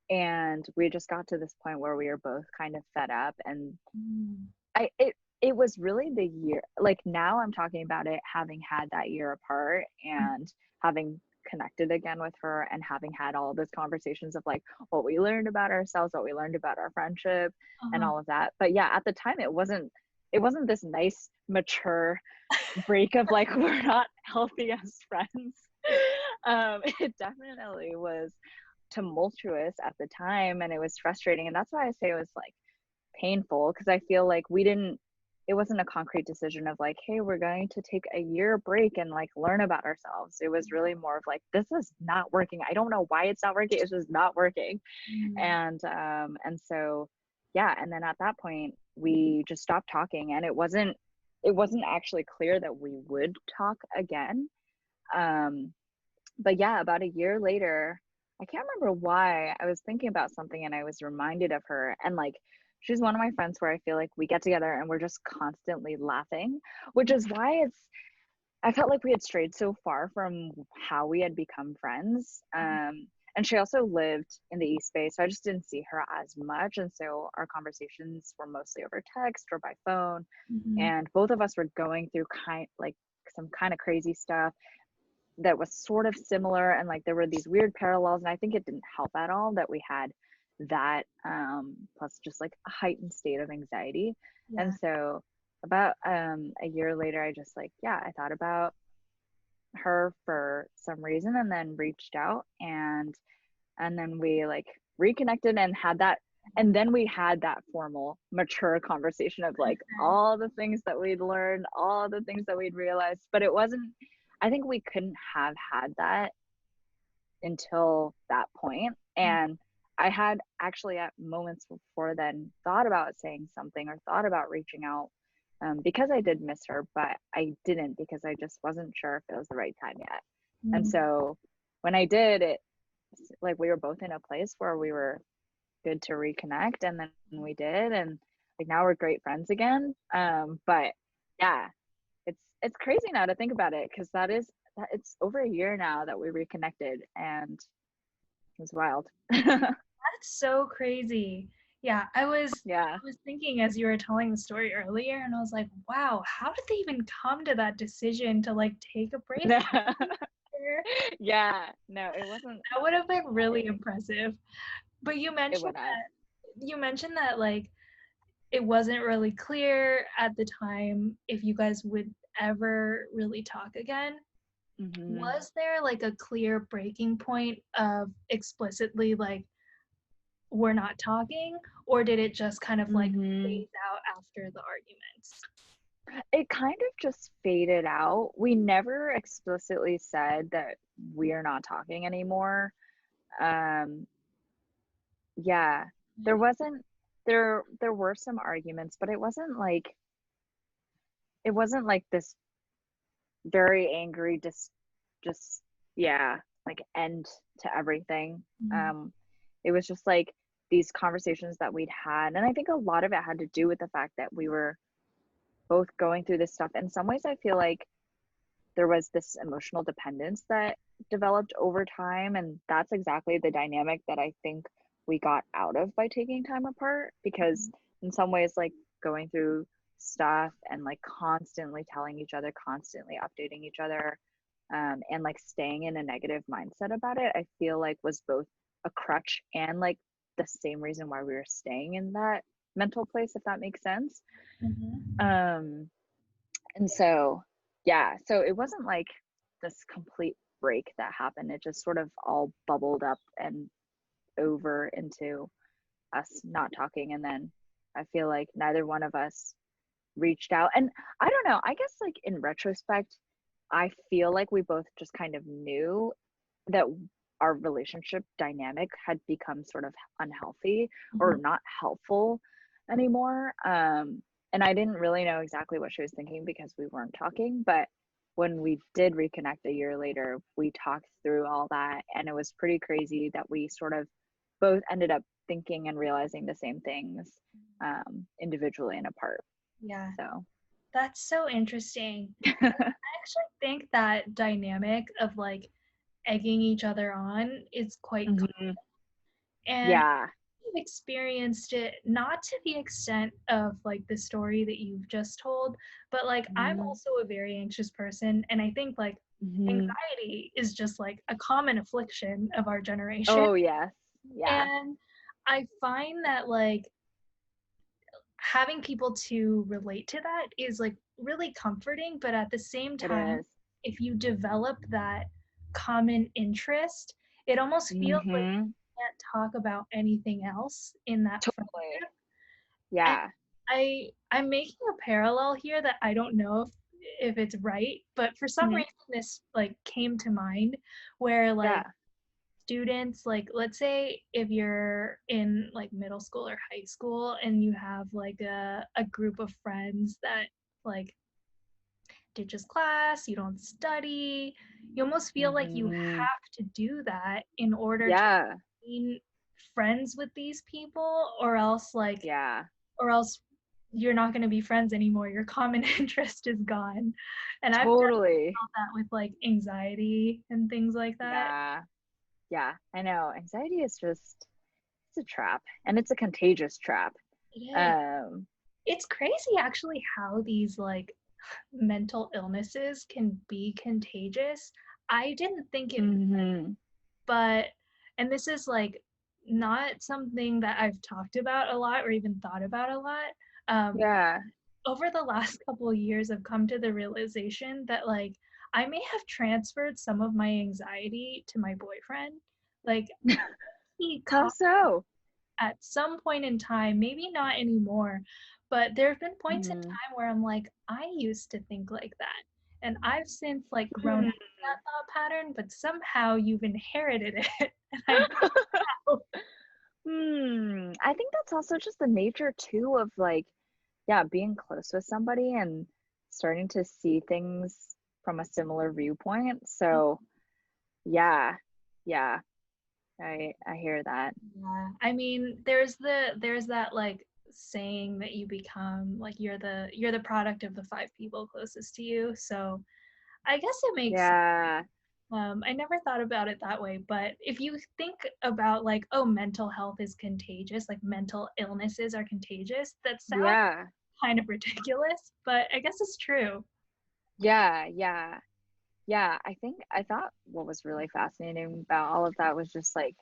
And we just got to this point where we were both kind of fed up. And Mm, it was really the year. Like now, I'm talking about it having had that year apart and having connected again with her and having had all of those conversations of like what we learned about ourselves, what we learned about our friendship and Uh-huh. all of that. But yeah, at the time it wasn't this nice mature break of like we're not healthy as friends. It definitely was tumultuous at the time and it was frustrating. And that's why I say it was like painful because I feel like it wasn't a concrete decision of like, hey, we're going to take a year break and like learn about ourselves. It was really more of like, this is not working. I don't know why it's not working. It's just not working. Mm. And so yeah, and then at that point we just stopped talking and it wasn't actually clear that we would talk again. Um, but yeah, about a year later, I can't remember why. I was thinking about something and I was reminded of her. And like, she's one of my friends where I feel like we get together and we're just constantly laughing, which is why I felt like we had strayed so far from how we had become friends. And she also lived in the East Bay, so I just didn't see her as much. And so our conversations were mostly over text or by phone. Mhm. And both of us were going through like some kind of crazy stuff that was sort of similar and like there were these weird parallels and I think it didn't help at all that we had that plus just like a heightened state of anxiety. And Yeah. so about a year later I just like yeah I thought about her for some reason and then reached out and then we like reconnected and then we had that formal mature conversation of like all the things that we'd learned, all the things that we'd realized, but it wasn't, I think we couldn't have had that until that point. And I had actually at moments before then thought about saying something or thought about reaching out because I did miss her, but I didn't because I just wasn't sure if it was the right time yet. And Mhm. so when I did, it like we were both in a place where we were good to reconnect, and then we did, and like now we're great friends again. But yeah, it's crazy now to think about it because it's over a year now that we reconnected, and it was wild. That's so crazy. Yeah, I was Yeah. I was thinking as you were telling the story earlier, and I was like, wow, how did they even come to that decision to like take a break No. from each other? Yeah, no, it wasn't. That would have been really I impressive. But It would have. you mentioned that like it wasn't really clear at the time if you guys would ever really talk again. Hmm. Was there like a clear breaking point of explicitly like we're not talking, or did it just kind of like Hmm. phase out after the arguments? It kind of just faded out. We never explicitly said that we are not talking anymore. Um, yeah, there wasn't there were some arguments, but it wasn't like this very angry just yeah, like end to everything. Mhm. Um, it was just like these conversations that we'd had, and I think a lot of it had to do with the fact that we were both going through this stuff. In some ways, I feel like there was this emotional dependence that developed over time. And that's exactly the dynamic that I think we got out of by taking time apart. Because in some ways, like going through stuff and like constantly telling each other, constantly updating each other, and like staying in a negative mindset about it, I feel like was both a crutch and like the same reason why we were staying in that mental place, if that makes sense. Mhm. Um, and so, yeah, so it wasn't like this complete break that happened. It just sort of all bubbled up and over into us not talking. And then I feel like neither one of us reached out. And I don't know, I guess like in retrospect, I feel like we both just kind of knew that our relationship dynamic had become sort of unhealthy or Mhm. not helpful anymore. And I didn't really know exactly what she was thinking because we weren't talking. But when we did reconnect a year later, we talked through all that. And it was pretty crazy that we sort of both ended up thinking and realizing the same things individually and apart. Yeah, So, that's so interesting. I actually think that dynamic of like egging each other on is quite mhm. and Yeah. I've experienced it not to the extent of like the story that you've just told, but like I'm Mhm. also a very anxious person and I think like Hmm. anxiety is just like a common affliction of our generation. Oh, yes. Yeah. And I find that like having people to relate to that is like really comforting, but at the same It time, is. if you develop that common interest, it almost feels like Mm-hmm. you can't talk about anything else in that Totally. friendship. And Yeah. I'm making a parallel here that I don't know if it's right, but for some Hmm. reason this like came to mind where like Yeah. students, like let's say if you're in like middle school or high school and you have like a group of friends that like ditches class, you don't study, you almost feel like you Hmm. have to do that in order to Yeah. be friends with these people, or else like Yeah. or else you're not going to be friends anymore. Your common interest is gone. And I've definitely Totally. felt that with like anxiety and things like that. Yeah. Yeah. I know. Anxiety is just, it's a trap, and it's a contagious trap. It is. Um, It's crazy actually how these like mental illnesses can be contagious. I didn't think it, hmm. but, and this is like not something that I've talked about a lot or even thought about a lot. Um, Yeah. over the last couple of years, I've come to the realization that like I may have transferred some of my anxiety to my boyfriend. Like he How caught so? at some point in time, maybe not anymore, but there have been points in Hmm. time where I'm like, I used to think like that. And I've since like grown out Hmm. of that thought pattern, but somehow you've inherited it. And I don't know. I think that's also just the nature too of like, yeah, being close with somebody and starting to see things from a similar viewpoint. So, yeah. Yeah. I hear that. Yeah. I mean, there's that like saying that you become like you're the product of the five people closest to you. So I guess it makes Yeah. I never thought about it that way, but if you think about like, oh, mental health is contagious, like mental illnesses are contagious, that sounds Yeah. kind of ridiculous, but I guess it's true. Yeah. Yeah. Yeah. I thought what was really fascinating about all of that was just like,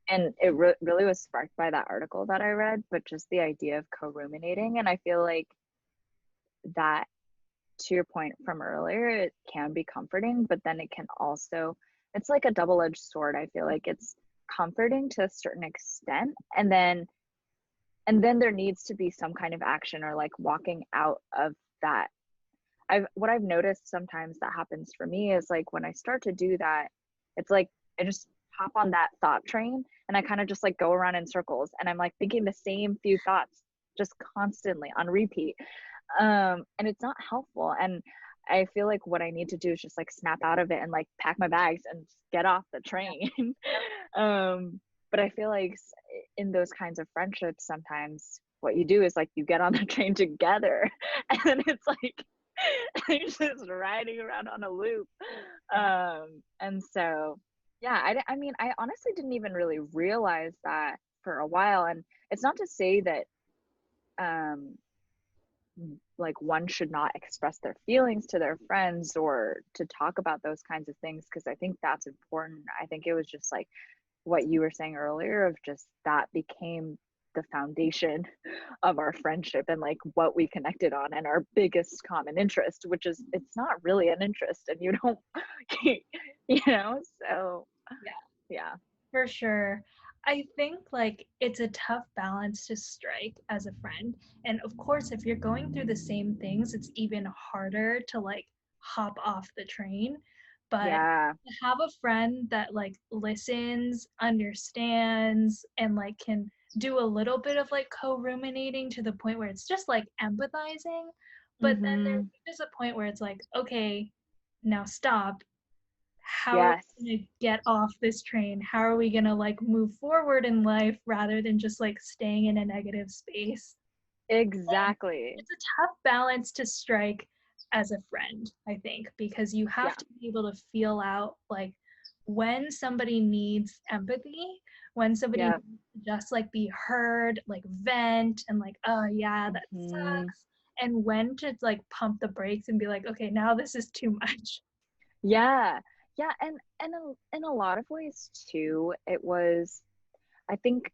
and it really was sparked by that article that I read, but just the idea of co-ruminating. And I feel like that, to your point from earlier, it can be comforting, but then it can also, it's like a double-edged sword. I feel like it's comforting to a certain extent, and then there needs to be some kind of action or like walking out of that. I've noticed sometimes that happens for me is like when I start to do that, it's like I just hop on that thought train and I kind of just like go around in circles and I'm like thinking the same few thoughts just constantly on repeat. And it's not helpful. And I feel like what I need to do is just like snap out of it and like pack my bags and get off the Yeah. train. Yep. um, but I feel like in those kinds of friendships, sometimes what you do is like you get on the train together, and then it's like you're just riding around on a loop. Yeah. And so, yeah, I mean, I honestly didn't even really realize that for a while. And it's not to say that um, like one should not express their feelings to their friends or to talk about those kinds of things, because I think that's important. I think it was just like what you were saying earlier of just that became the foundation of our friendship and like what we connected on and our biggest common interest, which is it's not really an interest and you don't you know, so Yeah. yeah. For sure. I think like it's a tough balance to strike as a friend. And of course, if you're going through the same things, it's even harder to like hop off the train. But Yeah. to have a friend that like listens, understands, and like can do a little bit of like co-ruminating to the point where it's just like empathizing. But then Mm-hmm. there's a point where it's like, okay, now stop, how are Yes, we gonna get off this train? How are we gonna like move forward in life rather than just like staying in a negative space? And exactly. it's a tough balance to strike as a friend, I think, because you have Yeah. to be able to feel out like when somebody needs empathy, when somebody Yeah. needs to just like be heard, like vent and like, oh yeah, that Mm-hmm. sucks. And when to like pump the brakes and be like, okay, now this is too much. Yeah. Yeah. And in a lot of ways too, it was, I think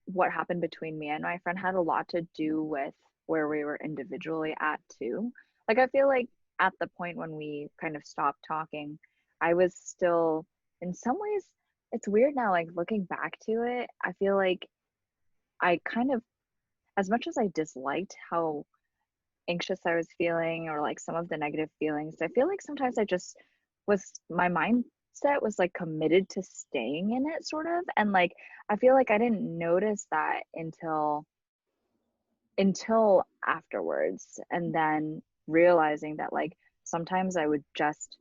what happened between me and my friend had a lot to do with where we were individually at too. Like I feel like at the point when we kind of stopped talking, I was still in some ways it's weird now like looking back to it, I feel like I kind of as much as I disliked how anxious I was feeling or like some of the negative feelings, I feel like sometimes I just was my mindset was like committed to staying in it sort of and like I feel like I didn't notice that until afterwards and then realizing that like sometimes I would just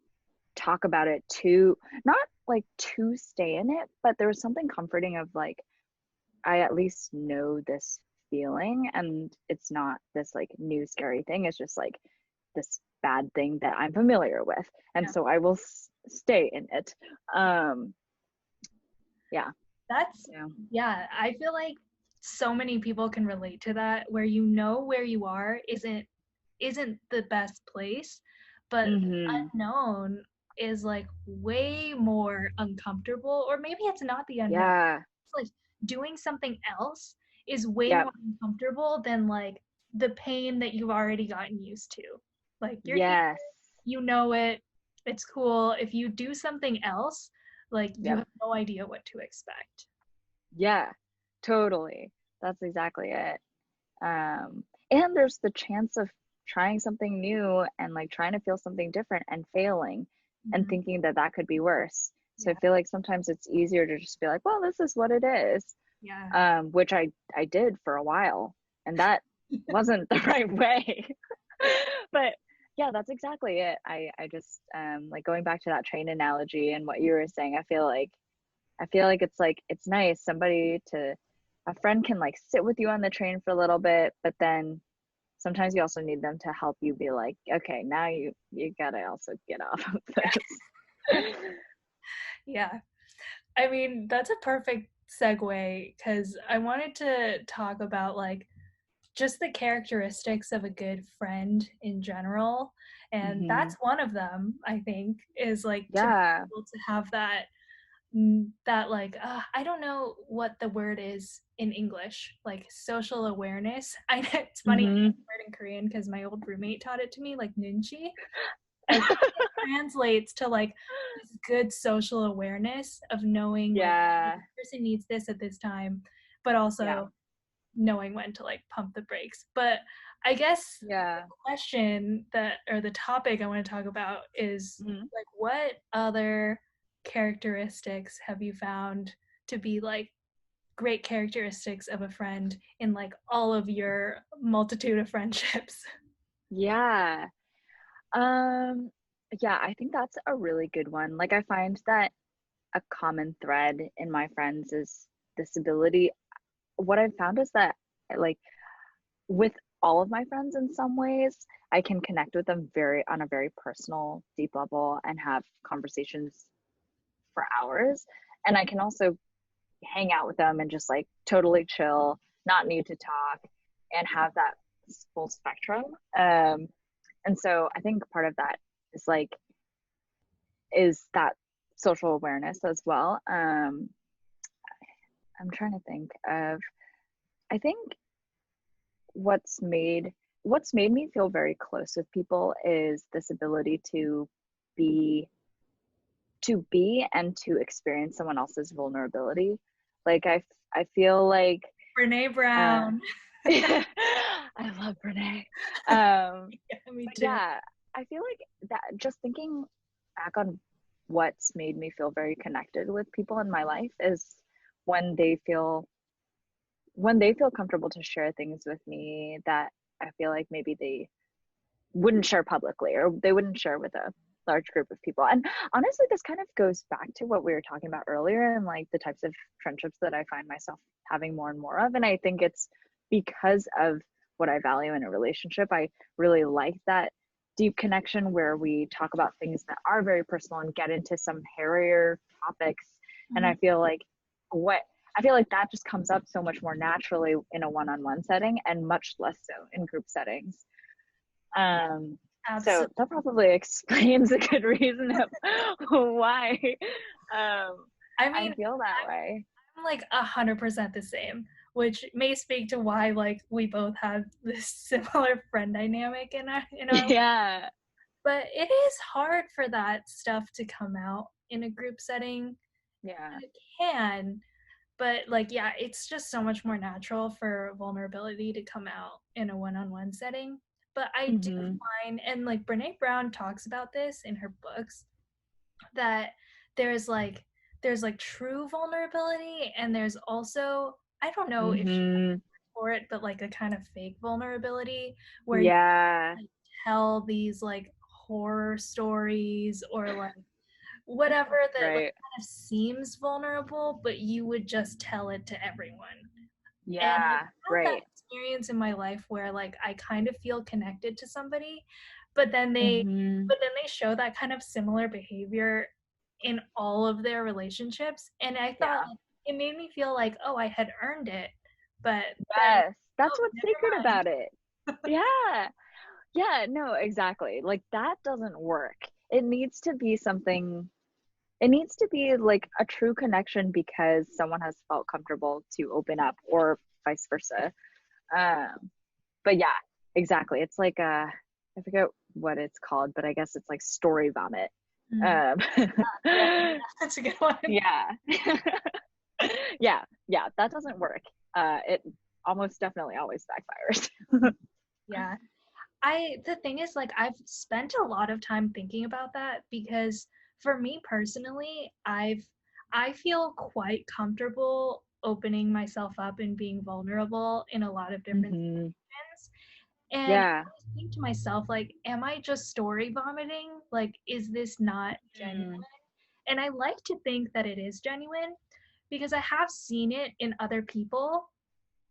talk about it to not like to stay in it, but there was something comforting of like I at least know this feeling and it's not this like new scary thing. It's just like this bad thing that I'm familiar with. And Yeah. so I will stay in it. Um, yeah. That's, Yeah. yeah, I feel like so many people can relate to that where where you are isn't the best place, but Mm-hmm. unknown is like way more uncomfortable, or maybe it's not the unknown. Yeah. It's like doing something else is way Yep. more uncomfortable than like the pain that you've already gotten used to. Like you're here, Yes. you know it, it's cool. If you do something else, like you Yep. have no idea what to expect. Yeah. Totally. That's exactly it. And there's the chance of trying something new and like trying to feel something different and failing and Mhm. thinking that that could be worse. So I Yeah, feel like sometimes it's easier to just be like, well, this is what it is, yeah. which I did for a while, and that wasn't the right way. But yeah, that's exactly it. I just like going back to that train analogy and what you were saying. I feel like it's nice somebody to a friend can like sit with you on the train for a little bit, but then sometimes you also need them to help you be like, okay, now you gotta also get off of this. Yeah. I mean, that's a perfect segue because I wanted to talk about like just the characteristics of a good friend in general. And Hmm. that's one of them, I think, is like to be Yeah. able to have that like I don't know what the word is in English, like social awareness. I know it's funny I know Hmm. the word in Korean because my old roommate taught it to me, like nunchi. I think it translates to like this good social awareness of knowing like okay, Yeah. this person needs this at this time, but Yeah. also knowing when to like pump the brakes. But I guess the Yeah. question that or the topic I want to talk about is Mhm. like what other characteristics have you found to be like great characteristics of a friend in like all of your multitude of friendships? Yeah. Um, yeah, I think that's a really good one. Like I find that a common thread in my friends is this ability. What I've found is that like with all of my friends in some ways, I can connect with them very on a very personal, deep level and have conversations for hours. And I can also hang out with them and just like totally chill, not need to talk, and have that full spectrum. And so I think part of that is like is that social awareness as well. I'm trying to think of. I think what's made what's made me feel very close with people is this ability be and to experience someone else's vulnerability. Like I feel like Brene uh, Brown. I love Renee. Yeah, me But too. yeah, I feel like that just thinking back on what's made me feel very connected with people in my life is when they feel when they feel comfortable to share things with me that I feel like maybe they wouldn't share publicly or they wouldn't share with a large group of people. And honestly, this kind of goes back to what we were talking about earlier and like the types of friendships that I find myself having more and more of. And I think it's because of what I value in a relationship. I really like that deep connection where we talk about things that are very personal and get into some hairier topics. And Mhm. what I feel like that just comes up so much more naturally in a one-on-one setting and much less so in group settings. Um, So Absolutely. that probably explains a good reason of why I I mean, feel that way. I'm like 100% the same, which may speak to why like we both have this similar friend dynamic in our. Yeah. But it is hard for that stuff to come out in a group setting. Yeah. It can, but like yeah, it's just so much more natural for vulnerability to come out in a one-on-one setting. But I do Hmm. find, and like Brene Brown talks about this in her books, that there's like there's like true vulnerability, and there's also, I don't know if she Hmm. for it, but like a kind of fake vulnerability where you Yeah. like, tell these like horror stories or like whatever that like Right. kind of seems vulnerable, but you would just tell it to everyone. And I've Yeah. had that Right. experience in my life where like I kind of feel connected to somebody, but then they Hmm. show that kind of similar behavior in all of their relationships. And I thought Yeah. like, it made me feel like, oh, I had earned it. But then, Yes. That's oh, what's sacred never mind. about it. Yeah. Yeah. No, exactly. Like that doesn't work. It needs to be something, it needs to be like a true connection because someone has felt comfortable to open up or vice versa. Um, but yeah, exactly. It's like I forget what it's called, but I guess it's like story vomit. Mm. Um, Yeah, that's a good one. yeah. Yeah, yeah, that doesn't work. It almost definitely always backfires. Yeah. The thing is, like, I've spent a lot of time thinking about that because for me personally, I feel quite comfortable opening myself up and being vulnerable in a lot of different Hmm. situations. And I Yeah. always think to myself, like, am I just story vomiting? Like, is this not genuine? Mm. And I like to think that it is genuine because I have seen it in other people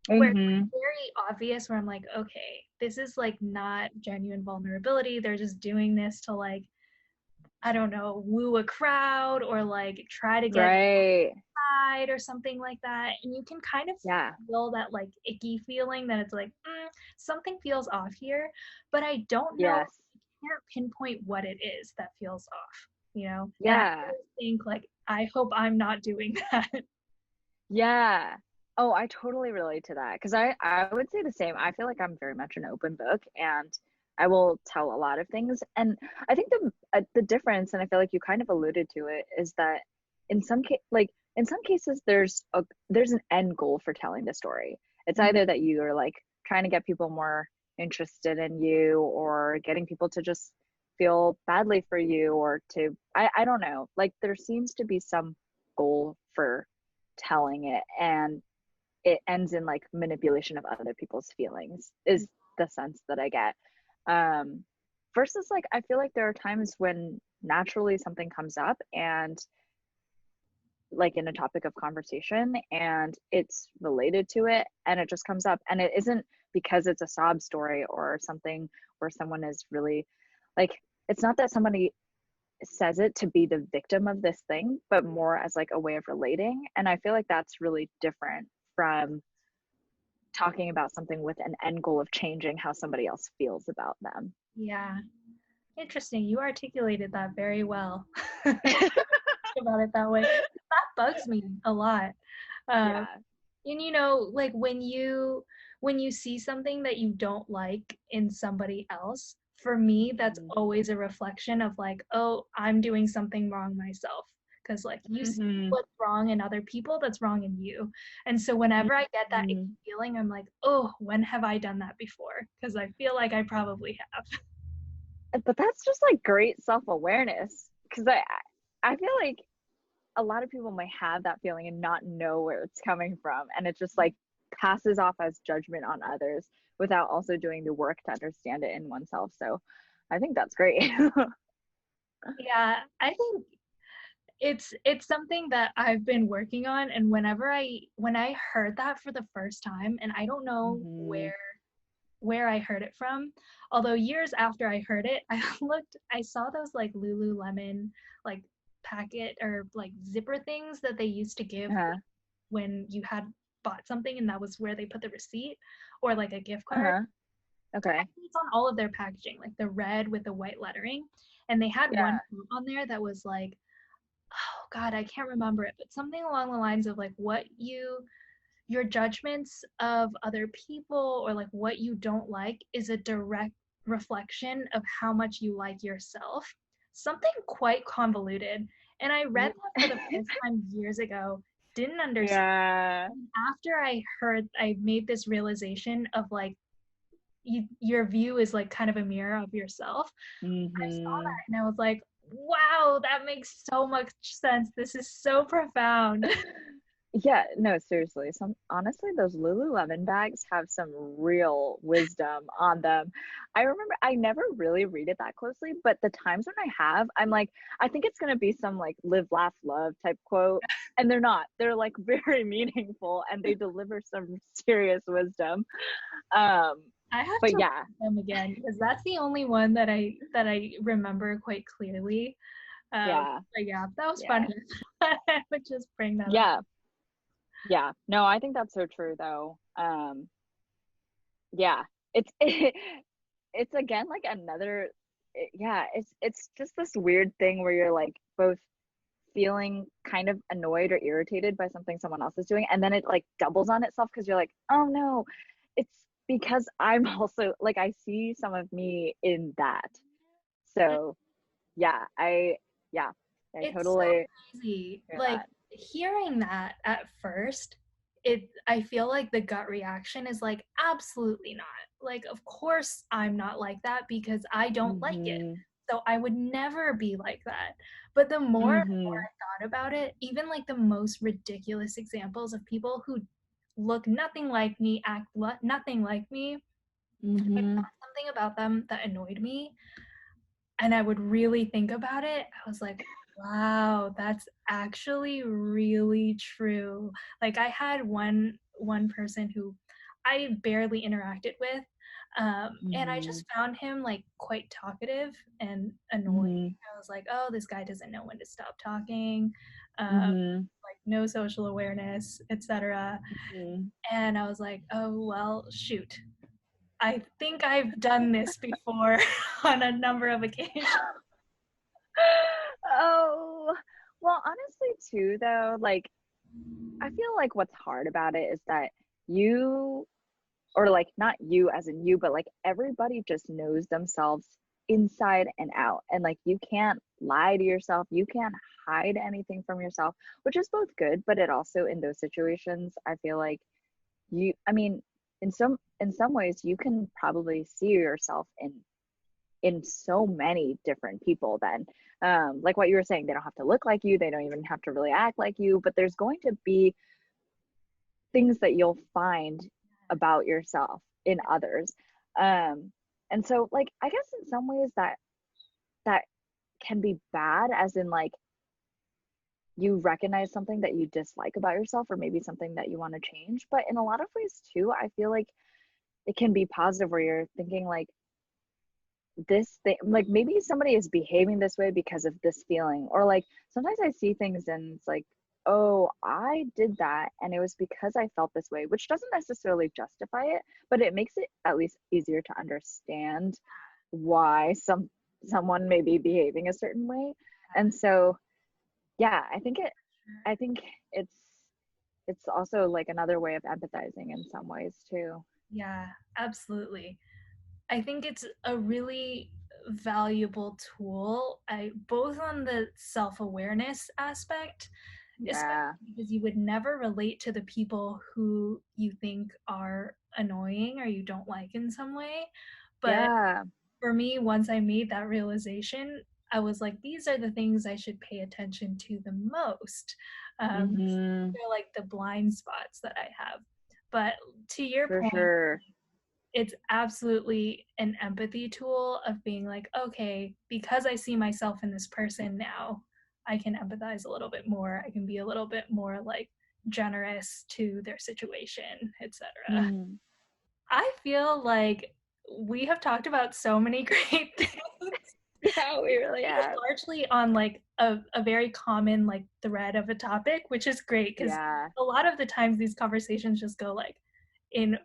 where it's Hmm. very obvious, where I'm like, okay, this is like not genuine vulnerability. They're just doing this to like, I don't know, woo a crowd or like try to get Right. side or something like that. And you can kind of Yeah. feel that like icky feeling that it's like, something feels off here, but I don't know, Yes. I can't pinpoint what it is that feels off, you know? And I Yeah. always think like, I hope I'm not doing that. Yeah. Oh, I totally relate to that because I would say the same. I feel like I'm very much an open book and I will tell a lot of things. And I think the difference, and I feel like you kind of alluded to it, is that in some cases there's an end goal for telling the story. It's Mhm. either that you are like trying to get people more interested in you or getting people to just feel badly for you or to I don't know. Like there seems to be some goal for telling it and it ends in like manipulation of other people's feelings is the sense that I get. um Versus like I feel like there are times when naturally something comes up and like in a topic of conversation and it's related to it and it just comes up and it isn't because it's a sob story or something where someone is really like it's not that somebody says it to be the victim of this thing, but more as like a way of relating. And I feel like that's really different from talking about something with an end goal of changing how somebody else feels about them. Yeah. Interesting. You articulated that very well. About it that way. That bugs me a lot. Um, Yeah. and you know, like when you see something that you don't like in somebody else, for me, that's Mm-hmm. always a reflection of like, oh, I'm doing something wrong myself. Because like you see Mm-hmm. what's wrong in other people, that's wrong in you. And so whenever I get that icky Mm-hmm. feeling, I'm like, oh, when have I done that before? Because I feel like I probably have. But that's just like great self-awareness because I feel like a lot of people might have that feeling and not know where it's coming from and it just like passes off as judgment on others without also doing the work to understand it in oneself. So I think that's great. Yeah, I think it's something that I've been working on, and when I heard that for the first time, and I don't know Hmm. where I heard it from, although years after I heard it, I saw those like Lululemon like packet or like zipper things that they used to give Uh-huh. when you had bought something and that was where they put the receipt or like a gift card. Uh-huh. Okay. It's on all of their packaging, like the red with the white lettering. And they had one Yeah. quote on there that was like, oh God, I can't remember it, but something along the lines of like your judgments of other people or like what you don't like is a direct reflection of how much you like yourself. Something quite convoluted. And I read that for the first time years ago, didn't understand. Yeah. After I made this realization of like, your view is like kind of a mirror of yourself. I saw Mm-hmm. that and I was like, wow, that makes so much sense. This is so profound. Yeah, no, seriously. Some honestly, those Lululemon bags have some real wisdom on them. I remember I never really read it that closely, but the times when I have, I'm like, I think it's gonna be some like live, laugh, love type quote. And they're not. They're like very meaningful and they deliver some serious wisdom. Um, I have to but yeah, read them again because that's the only one that I remember quite clearly. yeah, But yeah, that was yeah, funny. I would just bring that up. yeah, yeah. No, I think that's so true though. Yeah, it's it's again like another yeah, it's just this weird thing where you're like both feeling kind of annoyed or irritated by something someone else is doing and then it like doubles on itself because you're like, oh no, it's because I'm also like I see some of me in that. So yeah, yeah, I It's so totally crazy. hear Like that. hearing that at first, I feel like the gut reaction is like absolutely not. Like of course I'm not like that because I don't like it. Mm-hmm. So I would never be like that. But the more and more Mm-hmm. I thought about it, even like the most ridiculous examples of people who look nothing like me, nothing like me, I Mm-hmm. found something about them that annoyed me and I would really think about it, I was like, wow, that's actually really true. Like I had one person who I barely interacted with, and I Mm-hmm. just found him like quite talkative and annoying. Mm-hmm. I was like, oh, this guy doesn't know when to stop talking, Mm-hmm. like no social awareness, etc. Mm-hmm. And I was like, oh well, shoot. I think I've done this before on a number of occasions. Oh, well, honestly, too, though, like, I feel like what's hard about it is that you, or like, not you as in you, but like everybody just knows themselves inside and out. And like, you can't lie to yourself, you can't hide anything from yourself, which is both good, but it also, in those situations, I feel like I mean, in some ways, you can probably see yourself in so many different people then like what you were saying, they don't have to look like you, they don't even have to really act like you, but there's going to be things that you'll find about yourself in others. And so like I guess in some ways that can be bad, as in like you recognize something that you dislike about yourself or maybe something that you want to change, but in a lot of ways too I feel like it can be positive where you're thinking like this thing, like maybe somebody is behaving this way because of this feeling, or like sometimes I see things and it's like, oh, I did that and it was because I felt this way, which doesn't necessarily justify it, but it makes it at least easier to understand why someone may be behaving a certain way. And so yeah, I think it's it's also like another way of empathizing in some ways too. Yeah, absolutely. I think it's a really valuable tool. I both on the self-awareness aspect, especially Yeah. because you would never relate to the people who you think are annoying or you don't like in some way. But Yeah. for me, once I made that realization, I was like, these are the things I should pay attention to the most. Mm-hmm. They're like the blind spots that I have. But to your For point, sure. it's absolutely an empathy tool of being like, okay, because I see myself in this person now, I can empathize a little bit more. I can be a little bit more like generous to their situation, etc. Mm. I feel like we have talked about so many great things. Yeah, we really It's have. largely on like a very common like thread of a topic, which is great because Yeah. a lot of the times these conversations just go like in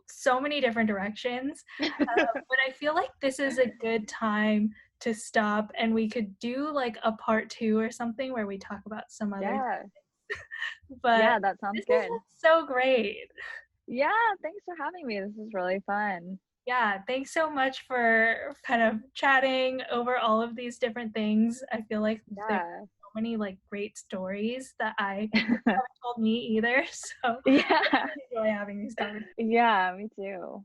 so many different directions. But I feel like this is a good time to stop and we could do like a part two or something where we talk about some other, Yeah. but Yeah, that sounds this has good. been so great. Yeah, thanks for having me. This is really fun. Yeah, thanks so much for kind of chatting over all of these different things. I feel like there's Yeah. so many like great stories that you haven't told me either. So I Yeah. really enjoy having these conversations. Yeah, me too.